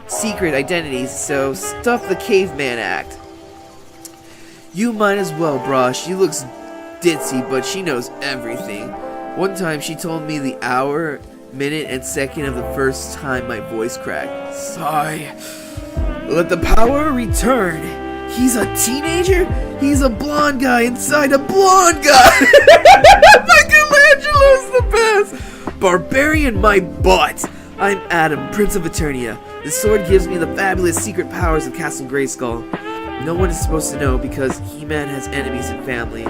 secret identities, so stuff the caveman act. You might as well, brah. She looks ditzy, but she knows everything. One time she told me the hour, minute, and second of the first time my voice cracked. Sigh. Let the power return. He's a teenager? He's a blonde guy inside a blonde guy! Michelangelo's the best! Barbarian my butt! I'm Adam, Prince of Eternia. This sword gives me the fabulous secret powers of Castle Grayskull. No one is supposed to know because He-Man has enemies and family.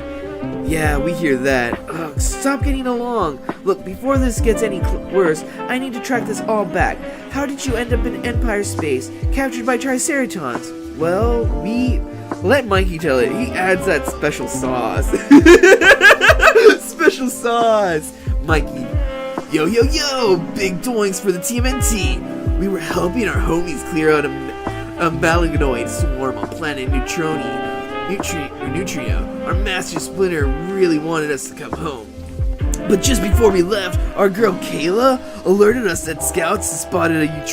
Yeah, we hear that. Ugh, stop getting along. Look, before this gets any worse, I need to track this all back. How did you end up in Empire space, captured by Triceratons? Well, let Mikey tell it. He adds that special sauce. Special sauce. Mikey. Yo, yo, yo! Big doinks for the TMNT. We were helping our homies clear out a Malagnoid swarm on planet Neutrino. Our master splinter really wanted us to come home. But just before we left, our girl Kayla alerted us that scouts spotted a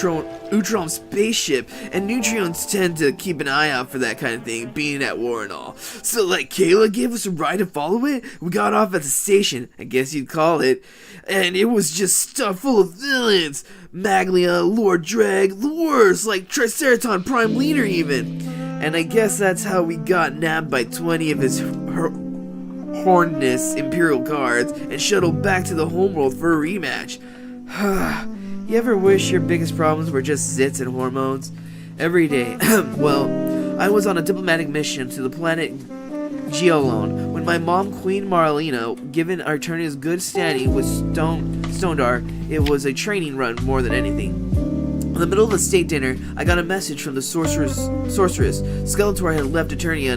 Neutron spaceship, and Neutrions tend to keep an eye out for that kind of thing, being at war and all. So Kayla gave us a ride to follow it. We got off at the station, I guess you'd call it, and it was just stuffed full of villains. Maglia, Lord Dreg, the worst, like Triceraton Prime Leader even. And I guess that's how we got nabbed by 20 of his hornedness Imperial guards and shuttled back to the homeworld for a rematch. You ever wish your biggest problems were just zits and hormones? Every day. Well, I was on a diplomatic mission to the planet Geolone when my mom, Queen Marlena, given Eternia's good standing with Stondar, it was a training run more than anything. In the middle of a state dinner, I got a message from the sorceress. Skeletor had left Eternia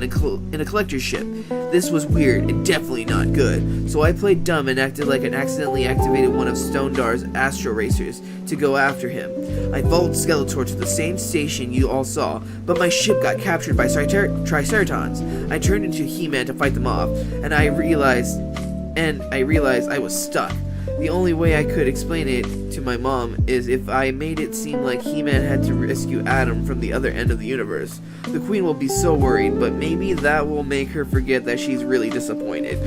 in a collector's ship. This was weird and definitely not good, so I played dumb and acted like I accidentally activated one of Stondar's Astro Racers to go after him. I followed Skeletor to the same station you all saw, but my ship got captured by Triceratons. I turned into He-Man to fight them off, and I realized I was stuck. The only way I could explain it to my mom is if I made it seem like He-Man had to rescue Adam from the other end of the universe. The Queen will be so worried, but maybe that will make her forget that she's really disappointed.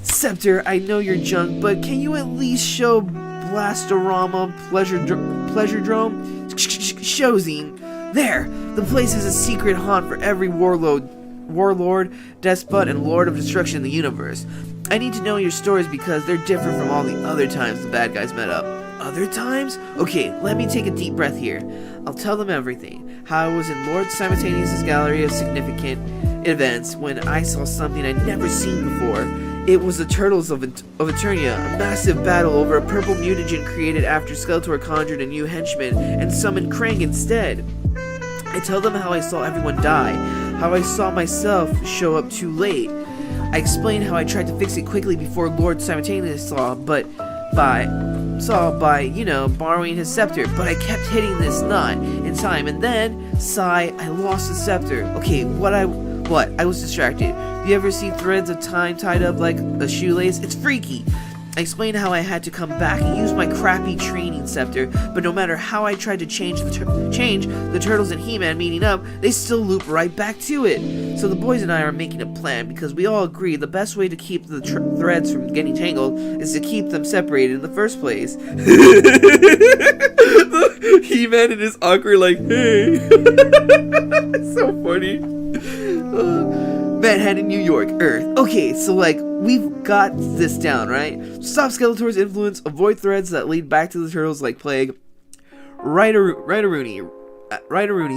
Scepter, I know you're junk, but can you at least show Blastorama Pleasuredrome? Showzine. There! The place is a secret haunt for every warlord, despot, and lord of destruction in the universe. I need to know your stories because they're different from all the other times the bad guys met up. Other times? Okay, let me take a deep breath here. I'll tell them everything. How I was in Lord Simultaneous' gallery of significant events when I saw something I'd never seen before. It was the Turtles of Eternia, a massive battle over a purple mutagen created after Skeletor conjured a new henchman and summoned Krang instead. I tell them how I saw everyone die, how I saw myself show up too late. I explain how I tried to fix it quickly before Lord Simultaneous saw, by, you know, borrowing his scepter, but I kept hitting this knot in time, and then, sigh, I lost the scepter. Okay, I was distracted. You ever see threads of time tied up like a shoelace? It's freaky. I explained how I had to come back and use my crappy training scepter, but no matter how I tried to change the Turtles and He-Man meeting up, they still loop right back to it. So the boys and I are making a plan because we all agree the best way to keep the threads from getting tangled is to keep them separated in the first place. He-Man and his awkward like, hey. It's so funny. Manhattan, New York, Earth. Okay, so like, we've got this down, right? Stop Skeletor's influence, avoid threads that lead back to the Turtles like plague. Right-a-rooney,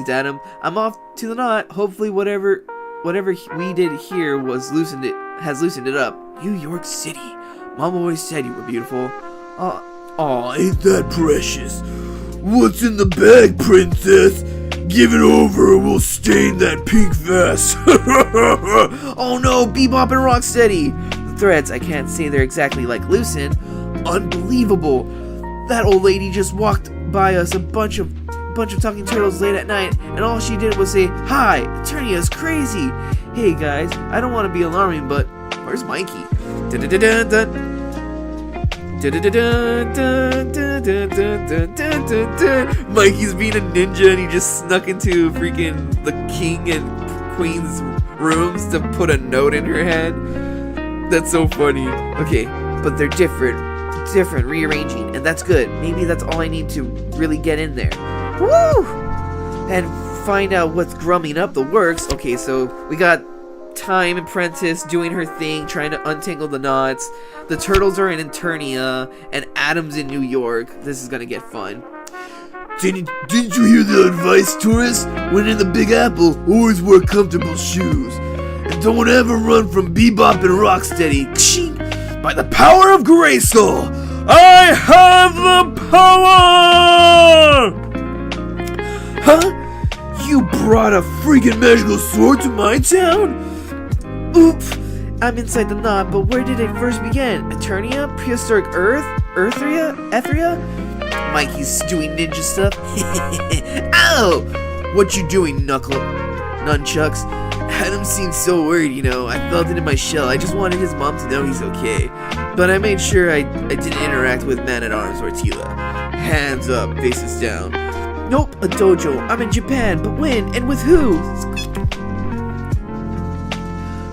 Adam. I'm off to the knot. Hopefully whatever we did here has loosened it up. New York City. Mom always said you were beautiful. Aw, ain't that precious. What's in the bag, princess? Give it over or we'll stain that pink vest. Oh no, Bebop and Rocksteady. The threads, I can't say they're exactly like loosened. Unbelievable. That old lady just walked by us a bunch of talking turtles late at night, and all she did was say, "Hi, Eternia's crazy." Hey guys, I don't want to be alarming, but where's Mikey? Mikey's being a ninja and he just snuck into freaking the king and queen's rooms to put a note in her head. That's so funny. Okay, but they're different, rearranging, and that's good. Maybe that's all I need to really get in there. Woo! And find out what's grumming up the works. Okay, so we got Time Apprentice doing her thing, trying to untangle the knots. The Turtles are in Eternia, and Adam's in New York. This is gonna get fun. Didn't you hear the advice, tourist? When in the Big Apple, always wear comfortable shoes. And don't ever run from Bebop and Rocksteady. By the power of Grayskull, I have the power! Huh? You brought a freaking magical sword to my town? Oop! I'm inside the knot, but where did it first begin? Eternia? Prehistoric Earth? Etheria? Mikey's doing ninja stuff. Ow! What you doing, nunchucks? Adam seemed so worried, you know. I felt it in my shell. I just wanted his mom to know he's okay. But I made sure I didn't interact with Man-at-Arms or Teela. Hands up, faces down. Nope, a dojo. I'm in Japan, but when and with who?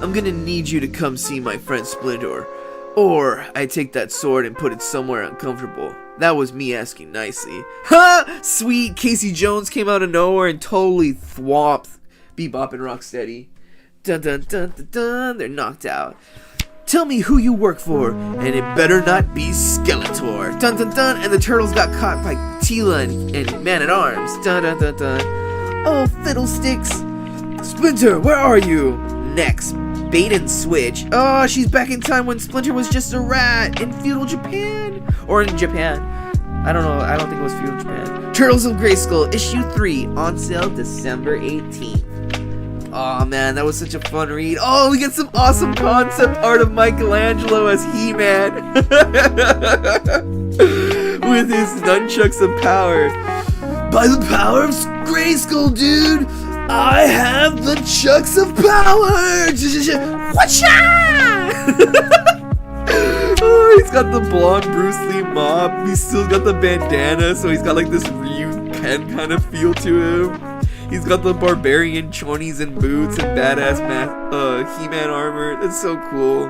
I'm gonna need you to come see my friend Splinter. Or I take that sword and put it somewhere uncomfortable. That was me asking nicely. Ha! Sweet, Casey Jones came out of nowhere and totally thwopped Bebop and Rocksteady. Dun dun dun dun dun, they're knocked out. Tell me who you work for, and it better not be Skeletor. Dun dun dun, and the Turtles got caught by Teela and Man-at-Arms. Dun dun dun dun. Oh, fiddlesticks. Splinter, where are you? Next, bait and switch. Oh, she's back in time when Splinter was just a rat in feudal Japan. Or in Japan. I don't know, I don't think it was feudal Japan. Turtles of Grayskull, issue 3, on sale December 18th. Oh man, that was such a fun read. Oh, we get some awesome concept art of Michelangelo as He-Man. With his nunchucks of power. By the power of Grayskull, dude, I have the chucks of power. Whatcha? Oh, he's got the blonde Bruce Lee mop. He's still got the bandana, so he's got like this Ryu Ken kind of feel to him. He's got the barbarian chonies and boots and badass He-Man armor. That's so cool.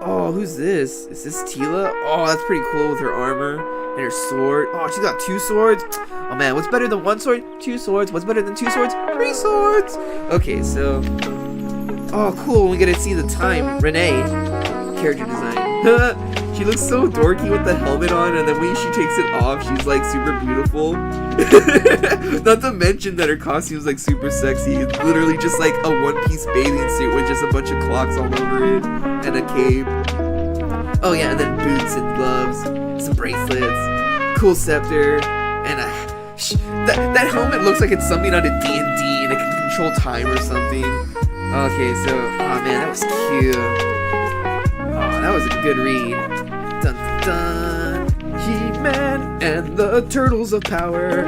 Oh, who's this? Is this Teela? Oh, that's pretty cool with her armor and her sword. Oh, she's got 2 swords. Oh man, what's better than 1 sword? 2 swords. What's better than 2 swords? 3 swords. Okay, so... Oh, cool. We get to see the Time Renee character design. She looks so dorky with the helmet on, and then when she takes it off, she's like super beautiful. Not to mention that her costume's like super sexy. It's literally just like a one-piece bathing suit with just a bunch of clocks all over it and a cape. Oh yeah, and then boots and gloves, some bracelets, cool scepter, and that helmet looks like it's something out of D&D and it can control time or something. Okay, so, oh man, that was cute. Oh, that was a good read. Dun dun, He-Man and the Turtles of Power.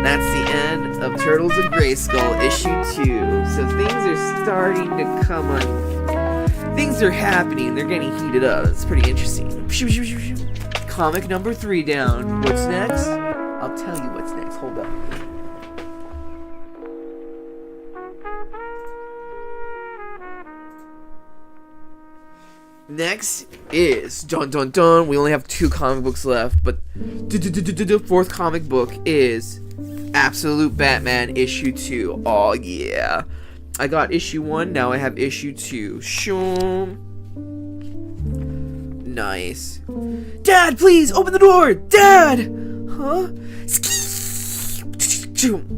That's the end of Turtles of Grayskull issue 2. So things are starting to come on. Things are happening. They're getting heated up. It's pretty interesting. Comic number 3 down. What's next? I'll tell you what's next. Hold up. Next is dun dun dun. We only have 2 comic books left, but the 4th comic book is Absolute Batman issue 2. Oh yeah. I got issue 1, now I have issue 2. Shoom. Nice. Dad, please open the door. Dad. Huh?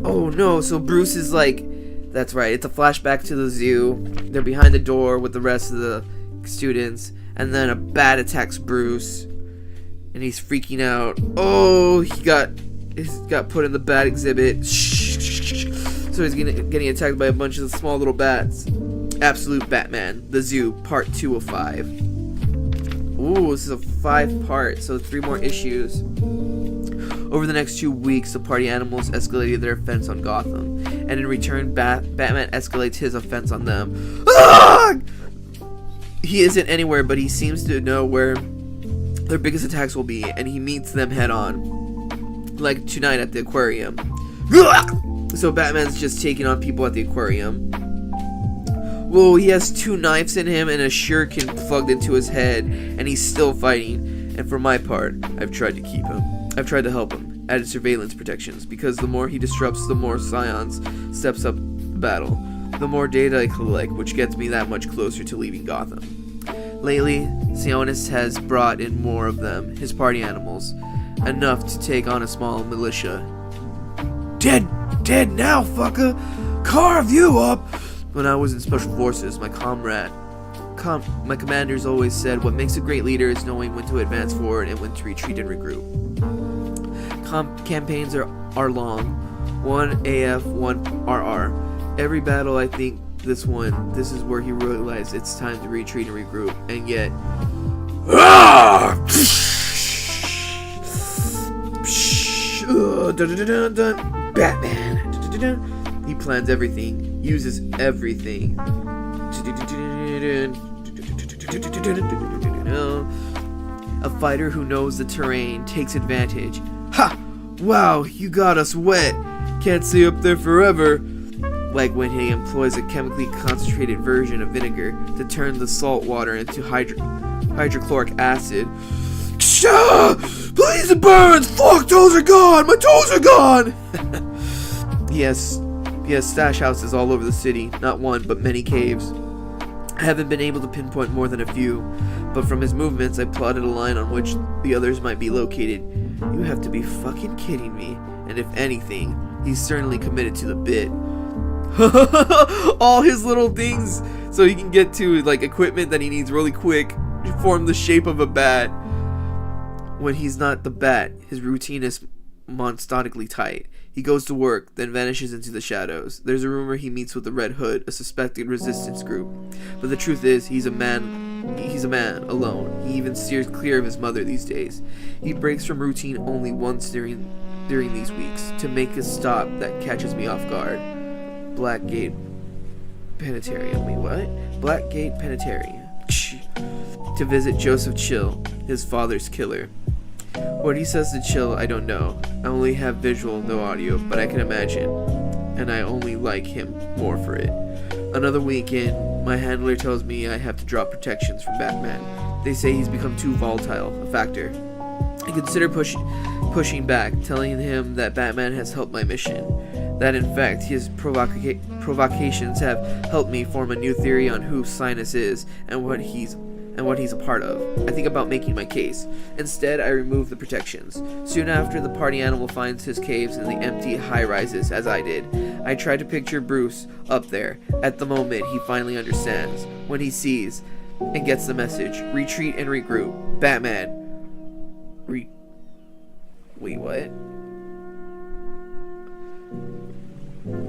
Oh no, so Bruce is like, that's right, it's a flashback to the zoo. They're behind the door with the rest of the students, and then a bat attacks Bruce and he's freaking out. Oh, he's got put in the bat exhibit, so he's getting attacked by a bunch of small little bats. Absolute Batman, The Zoo, part 2 of 5. Ooh, this is a 5-part, so 3 more issues. Over the next 2 weeks, the party animals escalated their offense on Gotham, and in return, Batman escalates his offense on them. Ah! He isn't anywhere, but he seems to know where their biggest attacks will be, and he meets them head on. Like tonight at the aquarium. So Batman's just taking on people at the aquarium. Whoa, he has 2 knives in him and a shuriken plugged into his head, and he's still fighting. And for my part, I've tried to keep him. I've tried to help him. Added surveillance protections, because the more he disrupts, the more Scions steps up the battle. The more data I collect, which gets me that much closer to leaving Gotham. Lately, Sionis has brought in more of them, his party animals, enough to take on a small militia. Dead now, fucker! Carve you up! When I was in Special Forces, my commanders always said what makes a great leader is knowing when to advance forward and when to retreat and regroup. Campaigns are long, 1 AF, 1 RR. Every battle, I think this is where he realized it's time to retreat and regroup, and yet Batman. He plans everything, uses everything. A fighter who knows the terrain takes advantage. Ha! Wow, you got us wet. Can't stay up there forever. Like when he employs a chemically concentrated version of vinegar to turn the salt water into hydrochloric acid. Please, it burns! Fuck, toes are gone! My toes are gone! He has stash houses all over the city, not one, but many caves. I haven't been able to pinpoint more than a few, but from his movements I plotted a line on which the others might be located. You have to be fucking kidding me. And if anything, he's certainly committed to the bit. All his little things so he can get to like equipment that he needs really quick to form the shape of a bat. When he's not the bat, his routine is monstonically tight. He goes to work, then vanishes into the shadows. There's a rumor he meets with the Red Hood, a suspected resistance group. But the truth is, he's a man alone. He even steers clear of his mother these days. He breaks from routine only once during these weeks, to make a stop that catches me off guard. Blackgate Penitentiary. Wait, what? Blackgate Penitentiary. To visit Joseph Chill, his father's killer. What he says to Chill, I don't know. I only have visual, no audio, but I can imagine. And I only like him more for it. Another week in, my handler tells me I have to drop protections from Batman. They say he's become too volatile, a factor. I consider pushing back, telling him that Batman has helped my mission. That in fact, his provocations have helped me form a new theory on who Sinus is and and what he's a part of. I think about making my case. Instead, I remove the protections. Soon after, the party animal finds his caves in the empty high-rises, as I did. I try to picture Bruce up there. At the moment, he finally understands. When he sees and gets the message, retreat and regroup. Batman. Wait, what?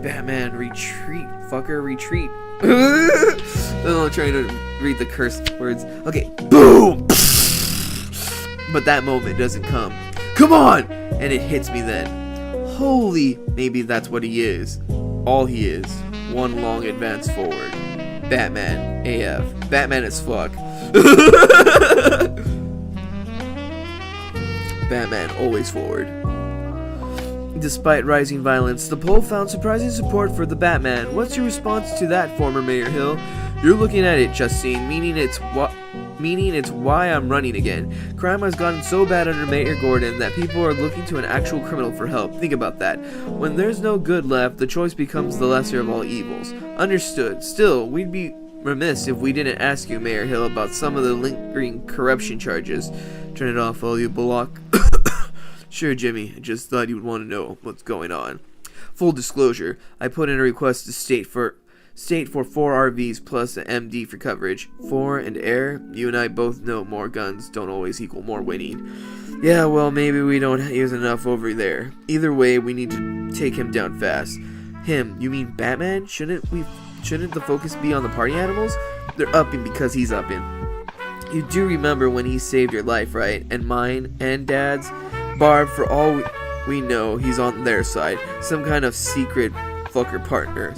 Batman, retreat, fucker, retreat. I'm trying to read the cursed words. Okay, boom! But that moment doesn't come. Come on! And it hits me then. Holy, maybe that's what he is. All he is. One long advance forward. Batman, AF. Batman as fuck. Batman, always forward. Despite rising violence, the poll found surprising support for the Batman. What's your response to that, former Mayor Hill? You're looking at it, Justine, meaning it's why I'm running again. Crime has gotten so bad under Mayor Gordon that people are looking to an actual criminal for help. Think about that. When there's no good left, the choice becomes the lesser of all evils. Understood. Still, we'd be remiss if we didn't ask you, Mayor Hill, about some of the lingering corruption charges. Turn it off, all you Bullock. Sure, Jimmy. I just thought you'd want to know what's going on. Full disclosure, I put in a request to state for 4 RVs plus an MD for coverage. 4 and air, you and I both know more guns don't always equal more winning. Yeah, well, maybe we don't use enough over there. Either way, we need to take him down fast. Him, you mean Batman? Shouldn't the focus be on the party animals? They're upping because he's upping. You do remember when he saved your life, right? And mine, and Dad's? Barb, for all we know, he's on their side. Some kind of secret fucking partner,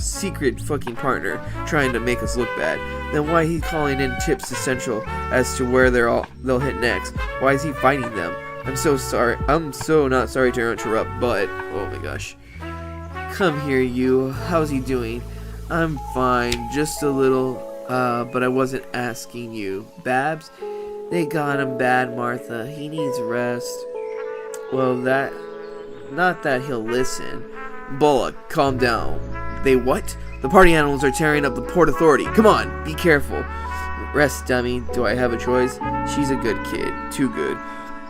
trying to make us look bad. Then why he calling in tips to Central as to where they'll hit next? Why is he fighting them? I'm so sorry. I'm so not sorry to interrupt, but oh my gosh. Come here, you. How's he doing? I'm fine, just a little. But I wasn't asking you. Babs? They got him bad, Martha. He needs rest. Well, not that he'll listen. Bullock, calm down. They what? The party animals are tearing up the Port Authority. Come on, be careful. Rest, dummy. Do I have a choice? She's a good kid. Too good.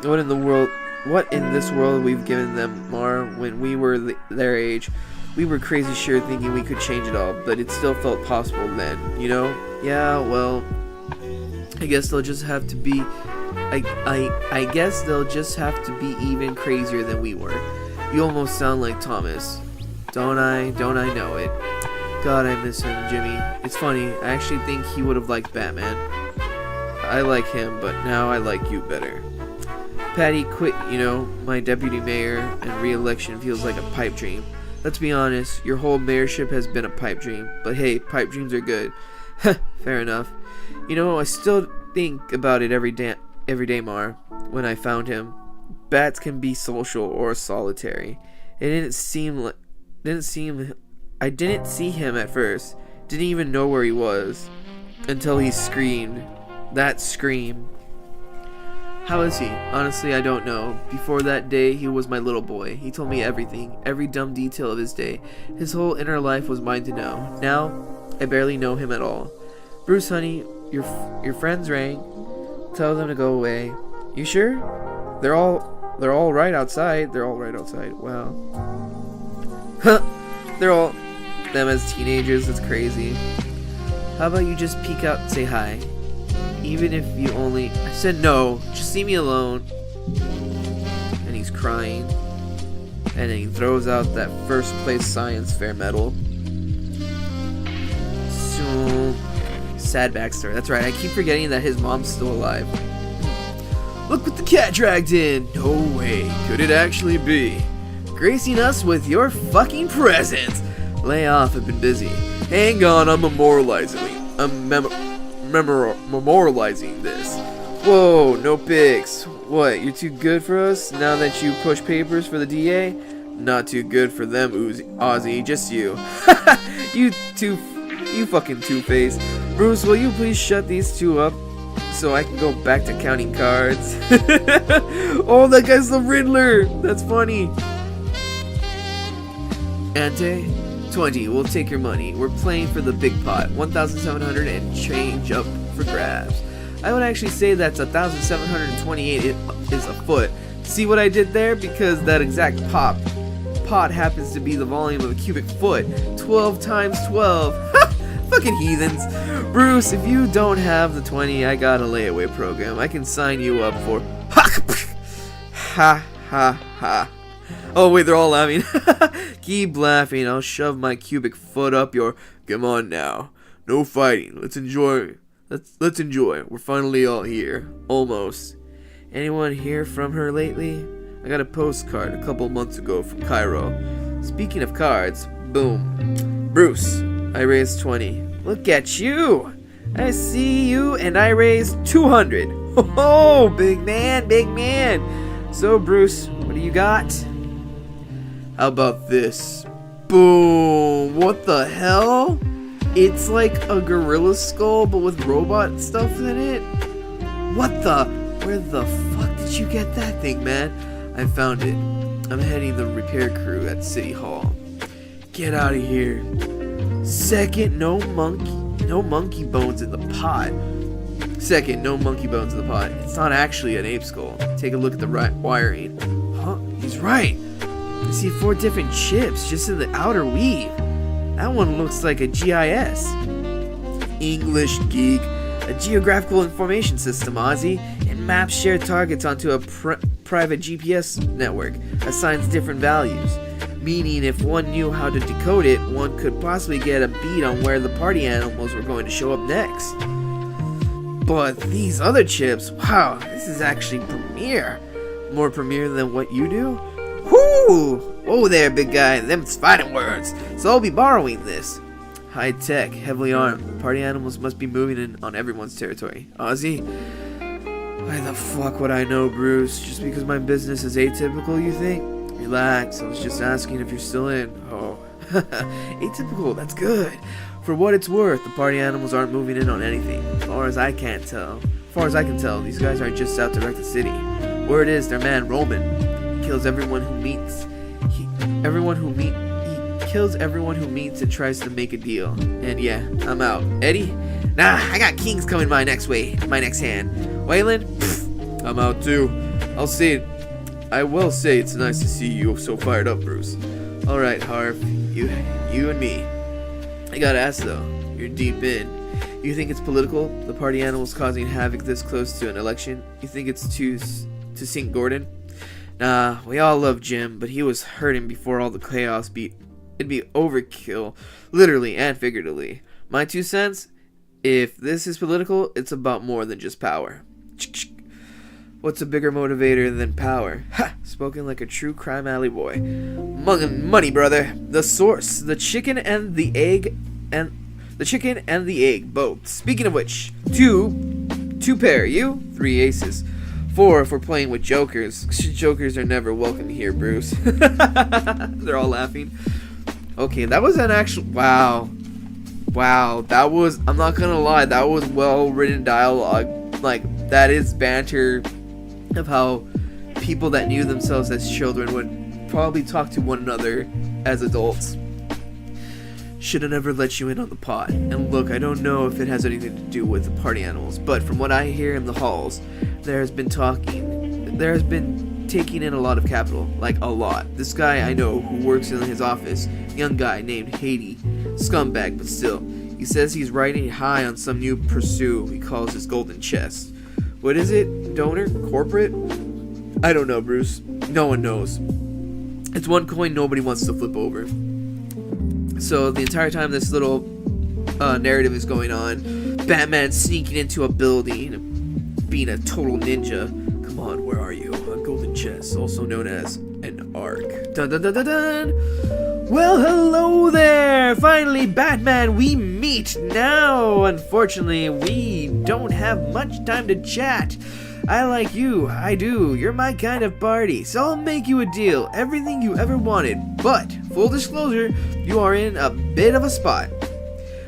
What in this world we've given them, Mar, when we were their age? We were crazy sure thinking we could change it all, but it still felt possible then, you know? Yeah, well, I guess they'll just have to be I guess they'll just have to be even crazier than we were. You almost sound like Thomas. Don't I know it. God, I miss him, Jimmy. It's funny, I actually think he would have liked Batman. I like him, but now I like you better. Patty quit, you know, my deputy mayor, and re-election feels like a pipe dream. Let's be honest, your whole mayorship has been a pipe dream. But hey, pipe dreams are good. Fair enough. You know, I still think about it every day, Mar, when I found him. Bats can be social or solitary. I didn't see him at first. Didn't even know where he was. Until he screamed. That scream. How is he? Honestly, I don't know. Before that day, he was my little boy. He told me everything, every dumb detail of his day. His whole inner life was mine to know. Now, I barely know him at all. Bruce, honey, your friends rang. Tell them to go away. You sure? They're all right outside. They're all right outside. Wow. Huh. They're all them as teenagers. It's crazy. How about you just peek out and say hi? Even if you only... I said no. Just see me alone. And he's crying. And then he throws out that first place science fair medal. So... sad backstory. That's right. I keep forgetting that his mom's still alive. Look what the cat dragged in. No way. Could it actually be? Gracing us with your fucking presence. Lay off. I've been busy. Hang on. I'm memorializing this. Whoa, no pics. What, you're too good for us now that you push papers for the DA? Not too good for them, Ozzy, just you. You fucking two-faced. Bruce, will you please shut these two up so I can go back to counting cards? Oh, that guy's the Riddler. That's funny. Ante? 20, we'll take your money. We're playing for the big pot. 1,700 and change up for grabs. I would actually say that's 1,728 is a foot. See what I did there? Because that exact pot happens to be the volume of a cubic foot. 12 times 12. Fucking heathens. Bruce, if you don't have the 20, I got a layaway program. I can sign you up for... Ha ha ha. Oh wait, they're all laughing. Keep laughing. I'll shove my cubic foot up your... Come on now. No fighting. Let's enjoy. Let's enjoy. We're finally all here. Almost. Anyone hear from her lately? I got a postcard a couple months ago from Cairo. Speaking of cards, boom. Bruce, I raised 20. Look at you. I see you and I raised 200. Oh, big man, big man. So, Bruce, what do you got? How about this? Boom. What the hell? It's like a gorilla skull, but with robot stuff in it? What the? Where the fuck did you get that thing, man? I found it. I'm heading the repair crew at City Hall. Get out of here. Second, no monkey bones in the pot. Second, no monkey bones in the pot. It's not actually an ape skull. Take a look at the wiring. Huh? He's right. I see 4 different chips just in the outer weave. That one looks like a GIS. English geek. A geographical information system, Ozzy. It maps shared targets onto a private GPS network. Assigns different values. Meaning if one knew how to decode it, one could possibly get a beat on where the party animals were going to show up next. But these other chips, wow, this is actually premier. More premier than what you do? Whoo! Oh there, big guy, them's fighting words. So I'll be borrowing this. High tech, heavily armed. Party animals must be moving in on everyone's territory. Ozzy? Why the fuck would I know, Bruce? Just because my business is atypical, you think? Relax, I was just asking if you're still in. Oh, atypical, that's good. For what it's worth, the party animals aren't moving in on anything. As far as I can tell, these guys are just out to wreck the city. Word is, their man Roman kills everyone who meets. He kills everyone who meets and tries to make a deal. And yeah, I'm out. Eddie? Nah, I got kings coming my next hand. Waylon? Pfft, I'm out too. I will say it's nice to see you so fired up, Bruce. Alright, Harv, you and me. I gotta ask though, you're deep in. You think it's political? The party animals causing havoc this close to an election? You think it's to sink Gordon? Nah, we all love Jim, but he was hurting before all the chaos it'd be overkill, literally and figuratively. My 2 cents? If this is political, it's about more than just power. What's a bigger motivator than power? Ha! Spoken like a true crime alley boy. Money, brother. The source. The chicken and the egg, both. Speaking of which, two pair. You? 3 aces. 4 if we're playing with jokers. Jokers are never welcome here, Bruce. They're all laughing. Okay, that was an actual... Wow, that was... I'm not gonna lie, that was well-written dialogue. Like, that is banter of how people that knew themselves as children would probably talk to one another as adults. Should have never let you in on the pot. And look, I don't know if it has anything to do with the party animals, but from what I hear in the halls, there has been taking in a lot of capital. Like, a lot. This guy I know who works in his office, young guy named Haiti. Scumbag, but still. He says he's riding high on some new pursuit he calls his golden chest. What is it? Donor? Corporate? I don't know, Bruce. No one knows. It's one coin nobody wants to flip over. So the entire time this little narrative is going on, Batman sneaking into a building, being a total ninja. Come on, where are you? A golden chest, also known as an arc. Dun dun dun dun dun! Well, hello there! Finally, Batman, we meet now! Unfortunately, we don't have much time to chat. I like you, I do, you're my kind of party, so I'll make you a deal, everything you ever wanted, but, full disclosure, you are in a bit of a spot.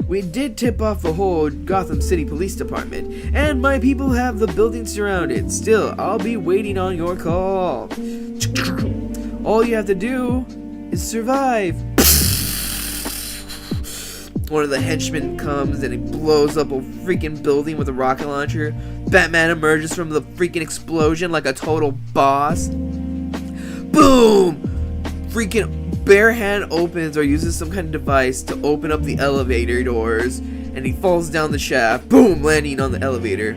We did tip off the whole Gotham City Police Department, and my people have the building surrounded. Still, I'll be waiting on your call. All you have to do is survive. One of the henchmen comes and he blows up a freaking building with a rocket launcher. Batman emerges from the freaking explosion like a total boss. Boom! Freaking bare hand opens or uses some kind of device to open up the elevator doors, and he falls down the shaft. Boom! Landing on the elevator.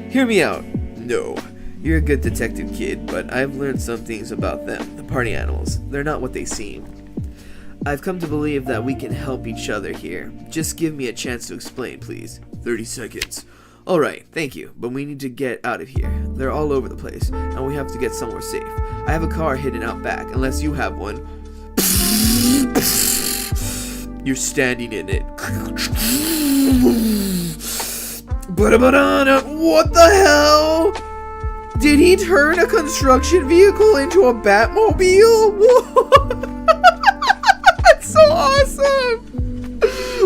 Hear me out. No. You're a good detective, kid, but I've learned some things about them, the party animals. They're not what they seem. I've come to believe that we can help each other here. Just give me a chance to explain, please. 30 seconds. Alright, thank you, but we need to get out of here. They're all over the place, and we have to get somewhere safe. I have a car hidden out back, unless you have one. You're standing in it. What the hell? Did he turn a construction vehicle into a Batmobile? That's so awesome!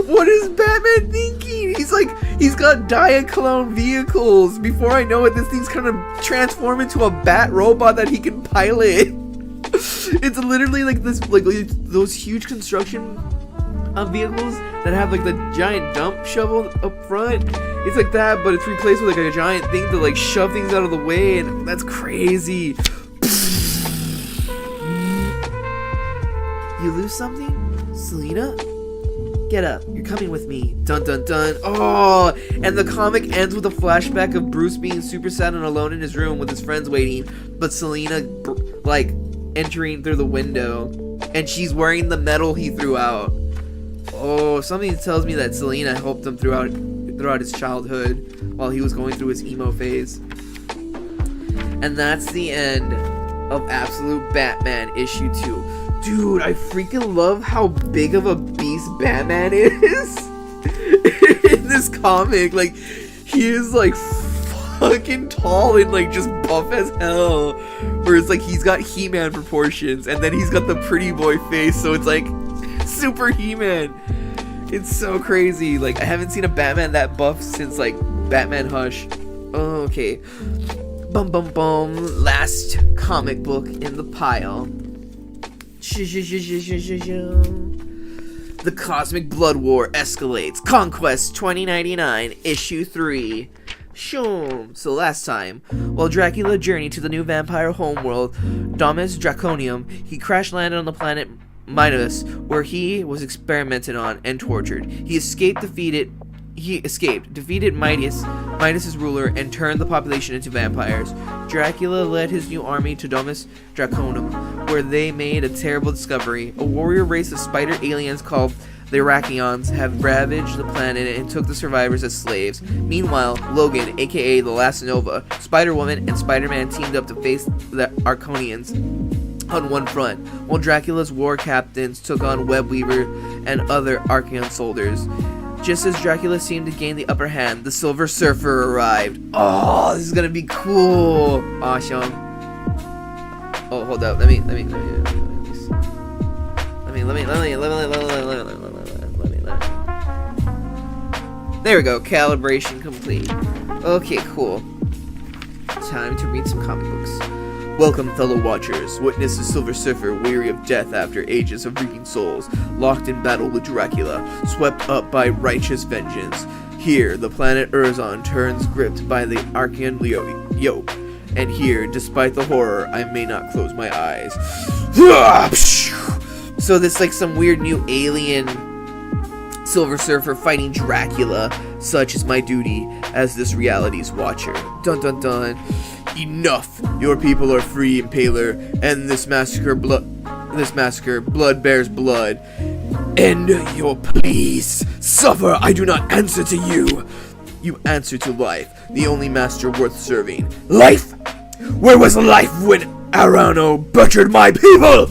What is Batman thinking? He's got Diaclone vehicles. Before I know it, this thing's gonna transform into a bat robot that he can pilot. It's literally like those huge construction vehicles that have like the giant dump shovel up front. It's like that, but it's replaced with like a giant thing to like shove things out of the way, and that's crazy. You lose something? Selina? Get up, you're coming with me. Dun dun dun. Oh, and the comic ends with a flashback of Bruce being super sad and alone in his room with his friends waiting, but Selina like entering through the window, and she's wearing the medal he threw out. Oh, something tells me that Selina helped him throughout his childhood while he was going through his emo phase. And that's the end of Absolute Batman issue 2. Dude, I freaking love how big of a beast Batman is in this comic. Like, he is like fucking tall and like just buff as hell. Where it's like he's got He-Man proportions, and then he's got the pretty boy face, so it's like super He-Man. It's so crazy. Like, I haven't seen a Batman that buff since like Batman Hush. Oh, okay. Bum bum bum. Last comic book in the pile. The Cosmic Blood War escalates. Conquest 2099, issue 3. Shoom. So last time, while Dracula journeyed to the new vampire homeworld, Domus Draconium, he crash landed on the planet Midas, where he was experimented on and tortured. He escaped, defeated Midas's ruler, and turned the population into vampires. Dracula led his new army to Domus Draconum, where they made a terrible discovery. A warrior race of spider aliens called the Arachions have ravaged the planet and took the survivors as slaves. Meanwhile, Logan, aka the Last Nova, Spider-Woman, and Spider-Man teamed up to face the Arconians on one front, while Dracula's war captains took on Webweaver and other Archeon soldiers. Just as Dracula seemed to gain the upper hand, the Silver Surfer arrived. Oh, this is gonna be cool. Awesome. Oh, hold up. Let me. There we go. Calibration complete. Okay, cool. Time to read some comic books. Welcome, fellow watchers. Witness the Silver Surfer, weary of death after ages of reaping souls, locked in battle with Dracula, swept up by righteous vengeance. Here, the planet Urzon turns gripped by the Archeon yoke. And here, despite the horror, I may not close my eyes. So this like some weird new alien Silver Surfer fighting Dracula. Such is my duty as this reality's watcher. Dun dun dun. Enough! Your people are free, Impaler, and this massacre, blood bears blood. End your pleas. Suffer, I do not answer to you. You answer to life, the only master worth serving. Life? Where was life when Arano butchered my people?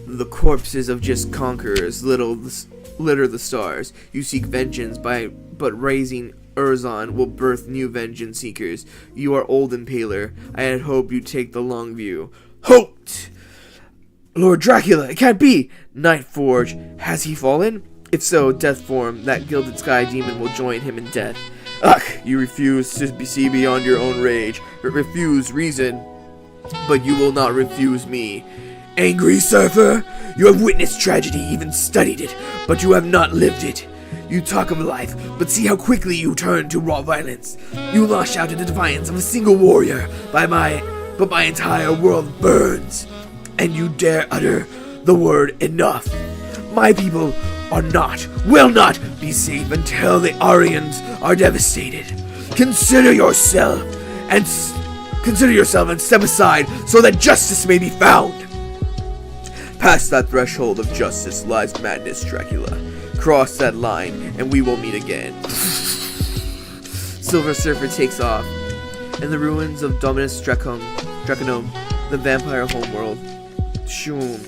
The corpses of just conquerors litter the stars. You seek vengeance but raising Urzon will birth new vengeance seekers. You are old Impaler. I had hoped you'd take the long view. Hoped! Lord Dracula, it can't be! Nightforge, has he fallen? If so, Deathform, that gilded sky demon, will join him in death. Ugh, you refuse to see beyond your own rage. Refuse reason, but you will not refuse me. Angry surfer, you have witnessed tragedy, even studied it, but you have not lived it. You talk of life, but see how quickly you turn to raw violence. You lash out in the defiance of a single warrior, but my entire world burns. And you dare utter the word enough. My people will not be safe until the Aryans are devastated. Consider yourself and step aside so that justice may be found. Past that threshold of justice lies madness, Dracula. Cross that line, and we will meet again. Silver Surfer takes off. In the ruins of Dominus Draconum, the vampire homeworld. Shoom,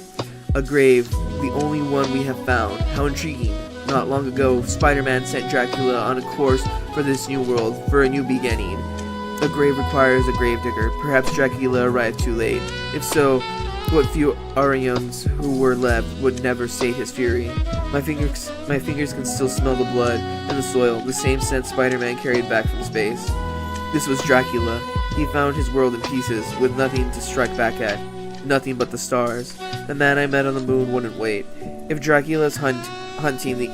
a grave, the only one we have found. How intriguing. Not long ago, Spider-Man sent Dracula on a course for this new world, for a new beginning. A grave requires a gravedigger. Perhaps Dracula arrived too late. If so, what few Aryans who were left would never sate his fury. My fingers can still smell the blood and the soil, the same scent Spider-Man carried back from space. This was Dracula. He found his world in pieces, with nothing to strike back at. Nothing but the stars. The man I met on the moon wouldn't wait. If Dracula's hunting the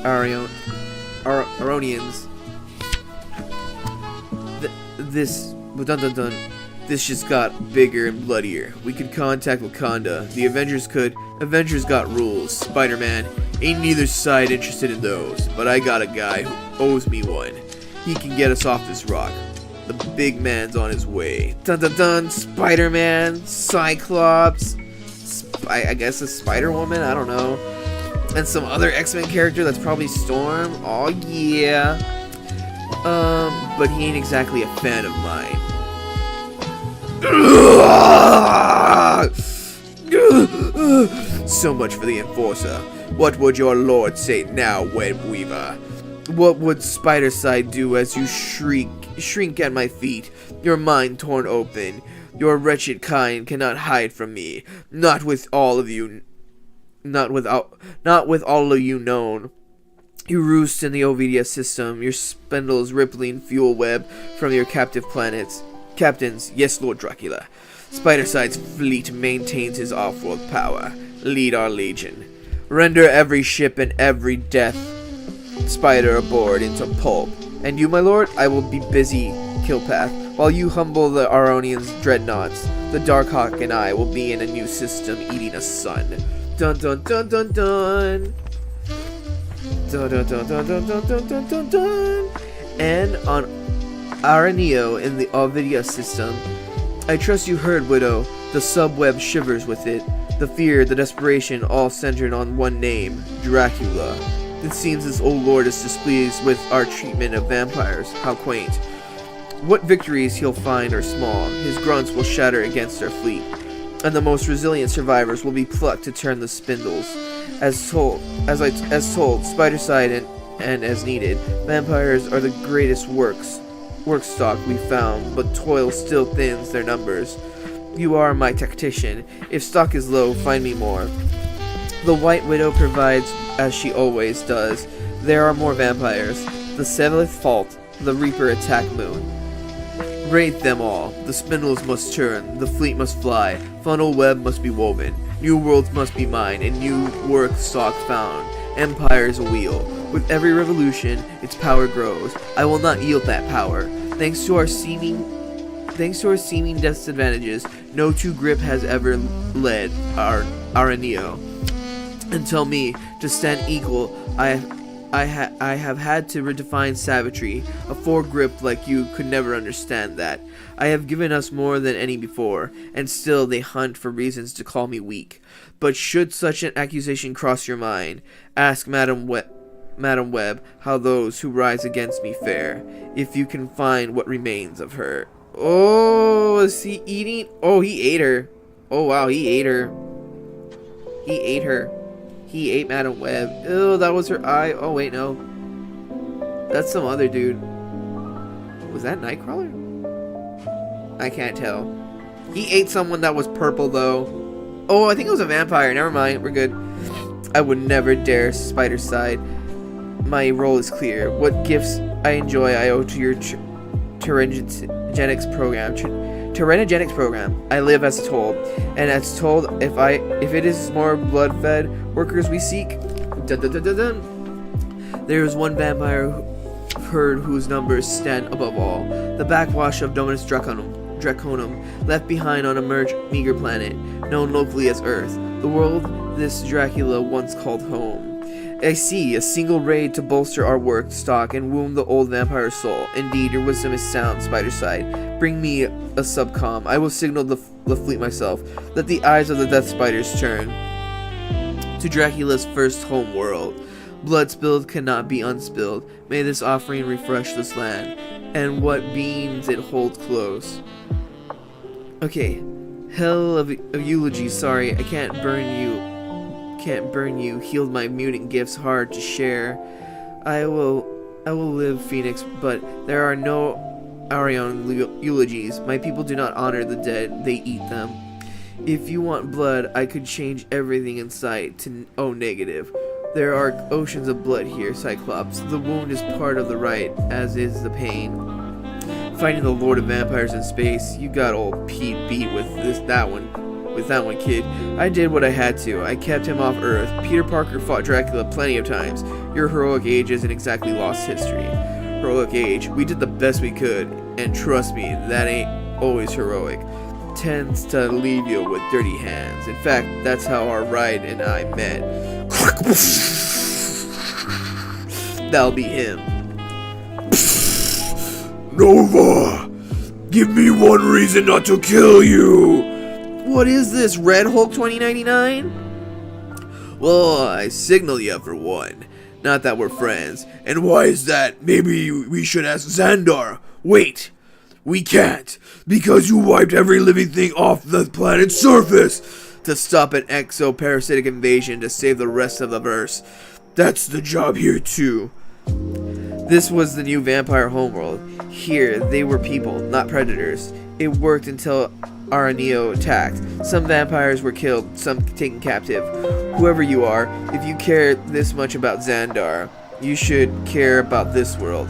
Aronians, this just got bigger and bloodier. We could contact Wakanda. The Avengers could. Avengers got rules. Spider-Man, ain't neither side interested in those. But I got a guy who owes me one. He can get us off this rock. The big man's on his way. Dun dun dun. Spider-Man, Cyclops, I guess a Spider-Woman, I don't know. And some other X-Men character that's probably Storm. Oh yeah. But he ain't exactly a fan of mine. So much for the Enforcer. What would your lord say now, Webweaver? What would Spider-Side do as you shrink at my feet, your mind torn open? Your wretched kind cannot hide from me. Not with all of you known. You roost in the Ovidia system, your spindles rippling fuel web from your captive planets. Captains, yes, Lord Dracula. Spider-Side's fleet maintains his off-world power. Lead our legion. Render every ship and every death spider aboard into pulp. And you, my lord, I will be busy, Killpath, while you humble the Aronians' dreadnoughts. The Darkhawk and I will be in a new system eating a sun. Dun dun dun dun dun. Dun dun dun dun dun dun dun dun dun dun. And on Araneo in the Ovidia system. I trust you heard, Widow. The subweb shivers with it. The fear, the desperation, all centered on one name, Dracula. It seems this old lord is displeased with our treatment of vampires. How quaint. What victories he'll find are small. His grunts will shatter against our fleet, and the most resilient survivors will be plucked to turn the spindles. As told, Spider-Side and as needed, vampires are the greatest work stock we found, but toil still thins their numbers. You are my tactician. If stock is low, find me more. The White Widow provides as she always does. There are more vampires. The Seventh Fault, the Reaper attack Moon. Raid them all. The spindles must turn, the fleet must fly, funnel web must be woven, new worlds must be mine, and new work stock found. Empire is a wheel. With every revolution, its power grows. I will not yield that power. Thanks to our seeming disadvantages, no two grip has ever led our Araneo. Until me, to stand equal, I have had to redefine savagery. A foregrip like you could never understand that. I have given us more than any before, and still they hunt for reasons to call me weak. But should such an accusation cross your mind, ask Madam Webb how those who rise against me fare, if you can find what remains of her. Oh, is he eating? Oh, he ate her. Oh, wow, he ate her. He ate her. He ate Madam Web. Ew, that was her eye. Oh, wait, no. That's some other dude. Was that Nightcrawler? I can't tell. He ate someone that was purple, though. Oh, I think it was a vampire. Never mind. We're good. I would never dare Spider-Side. My role is clear. What gifts I enjoy I owe to your Tyranogenics program. Terenogenics program. I live as told, and as told, if it is more blood-fed workers we seek. Dun, dun, dun, dun, dun. There is one vampire herd whose numbers stand above all. The backwash of Dominus Draconum, left behind on a meager planet, known locally as Earth, the world this Dracula once called home. I see, a single raid to bolster our work stock and wound the old vampire's soul. Indeed, your wisdom is sound, Spiderside. Bring me a subcom. I will signal the fleet myself. Let the eyes of the Death Spiders turn to Dracula's first home world. Blood spilled cannot be unspilled. May this offering refresh this land, and what beings it holds close. Okay, hell of eulogy. Sorry, I can't burn you. Healed my mutant gifts hard to share. I will live, Phoenix, but there are no Arion eulogies. My people do not honor the dead, they eat them. If you want blood, I could change everything in sight to negative. There are oceans of blood here, Cyclops. The wound is part of the rite, as is the pain. Fighting the Lord of Vampires in space, you got old Pete beat with that one, kid. I did what I had to. I kept him off Earth. Peter Parker fought Dracula plenty of times. Your heroic age isn't exactly lost history. Heroic age, we did the best we could, and trust me, that ain't always heroic. Tends to leave you with dirty hands. In fact, that's how our ride and I met. That'll be him. Nova! Give me one reason not to kill you! What is this, Red Hulk 2099? Well, I signal you for one. Not that we're friends. And why is that? Maybe we should ask Xandar. Wait! We can't! Because you wiped every living thing off the planet's surface! To stop an exoparasitic invasion to save the rest of the verse. That's the job here too. This was the new vampire homeworld. Here, they were people, not predators. It worked until Araneo attacked. Some vampires were killed, some taken captive. Whoever you are, if you care this much about Xandar, you should care about this world.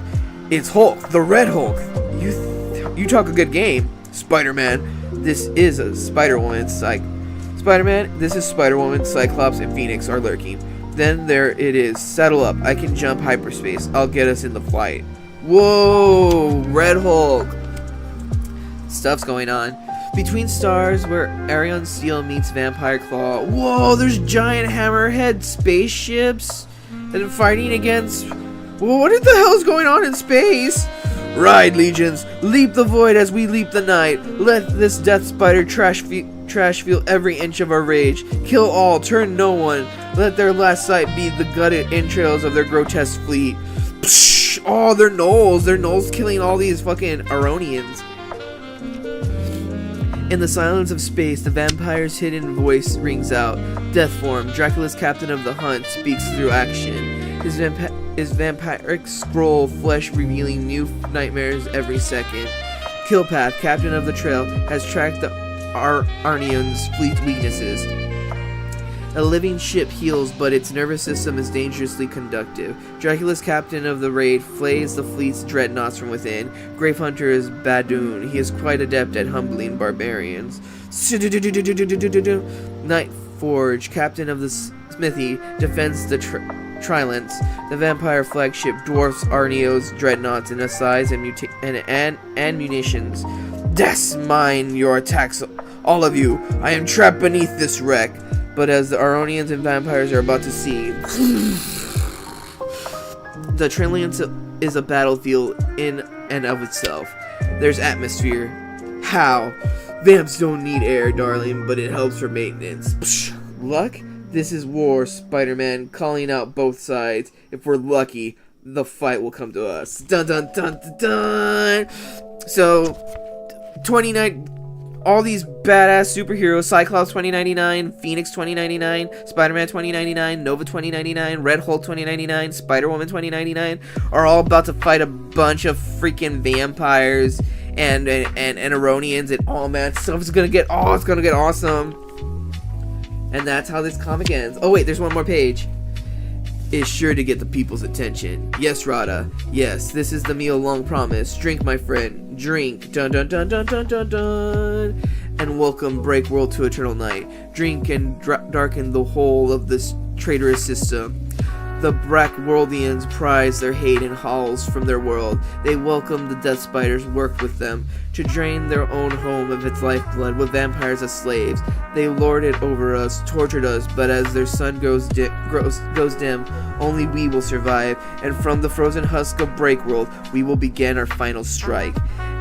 It's Hulk, the Red Hulk. You talk a good game, Spider-Man. This is a Spider-Woman. Spider-Man, this is Spider-Woman, Cyclops, and Phoenix are lurking. Then there it is. Saddle up. I can jump hyperspace. I'll get us in the flight. Whoa! Red Hulk. Stuff's going on. Between stars, where Arion Steel meets Vampire Claw. Whoa! There's giant hammerhead spaceships that are fighting against. Whoa, what the hell is going on in space? Ride, legions. Leap the void as we leap the night. Let this Death Spider trash feel every inch of our rage. Kill all, turn no one. Let their last sight be the gutted entrails of their grotesque fleet. Psh! Oh, they're gnolls. They're gnolls killing all these fucking Aronians. In the silence of space, the vampire's hidden voice rings out. Death form, Dracula's captain of the hunt, speaks through action. His vampiric scroll flesh revealing new nightmares every second. Killpath, captain of the trail, has tracked the Arnian's fleet weaknesses. A living ship heals, but its nervous system is dangerously conductive. Dracula's captain of the raid flays the fleet's dreadnoughts from within. Grave Hunter is Badoon. He is quite adept at humbling barbarians. Nightforge, captain of the smithy, defends the Trilance. The vampire flagship dwarfs Arneo's dreadnoughts in a size and munitions. That's mine, your attacks, all of you. I am trapped beneath this wreck. But as the Aronians and vampires are about to see, the Trilance is a battlefield in and of itself. There's atmosphere. How? Vamps don't need air, darling, but it helps for maintenance. Psh, luck? This is war, Spider-Man, calling out both sides. If we're lucky, the fight will come to us. Dun dun dun dun dun! So, 29... all these badass superheroes, Cyclops 2099, Phoenix 2099, Spider-Man 2099, Nova 2099, Red Hulk 2099, Spider-Woman 2099, are all about to fight a bunch of freaking vampires and Aronians, and oh man, stuff is gonna get awesome. And that's how this comic ends. Oh wait, there's one more page. Is sure to get the people's attention. Yes, Rada. Yes, this is the meal long promised. Drink, my friend. Drink, dun dun dun dun dun dun dun, and welcome Break World to eternal night. Drink and darken the whole of this traitorous system. The Brackworldians prize their hate and howls from their world. They welcome the Death Spiders, work with them to drain their own home of its lifeblood with vampires as slaves. They lord it over us, tortured us, but as their sun goes dim, only we will survive, and from the frozen husk of Breakworld, we will begin our final strike.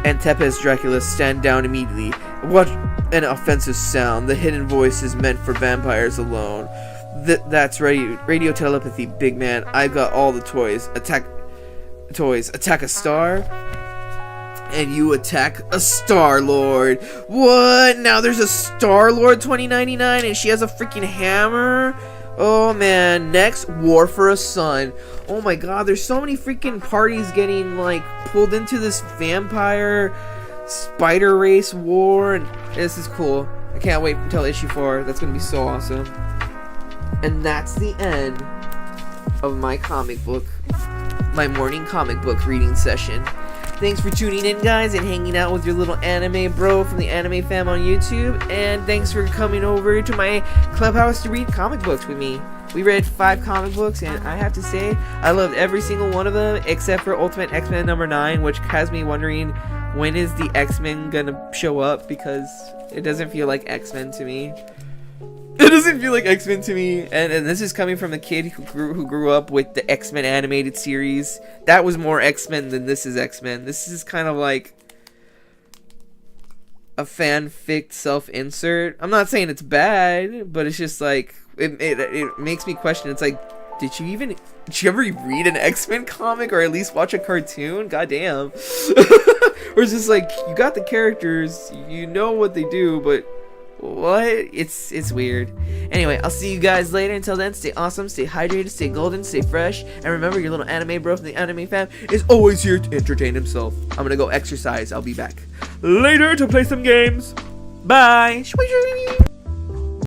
And Tempest Dracula stand down immediately. What an offensive sound. The hidden voice is meant for vampires alone. That's radio telepathy, big man. I've got all the toys. Attack a star, and you attack a Star-Lord. What? Now there's a Star-Lord 2099, and she has a freaking hammer. Oh man. Next, War for a Son. Oh my god, there's so many freaking parties getting like pulled into this vampire spider race war, and this is cool. I can't wait until issue 4. That's gonna be so awesome. And that's the end of my morning comic book reading session. Thanks for tuning in, guys, and hanging out with your little anime bro from the Anime Fam on YouTube. And thanks for coming over to my clubhouse to read comic books with me. We read 5 comic books, and I have to say, I loved every single one of them, except for Ultimate X-Men number 9, which has me wondering, when is the X-Men gonna show up? Because it doesn't feel like X-Men to me. It doesn't feel like X-Men to me, and this is coming from the kid who grew up with the X-Men animated series. That was more X-Men than this is X-Men. This is kind of like a fanfic self-insert. I'm not saying it's bad, but it's just like it makes me question. It's like, did you ever read an X-Men comic or at least watch a cartoon? Goddamn. Or it's just like, you got the characters, you know what they do, but what? It's weird. Anyway, I'll see you guys later. Until then, stay awesome, stay hydrated, stay golden, stay fresh, and remember, your little anime bro from the Anime Fam is always here to entertain himself. I'm gonna go exercise. I'll be back later to play some games. Bye.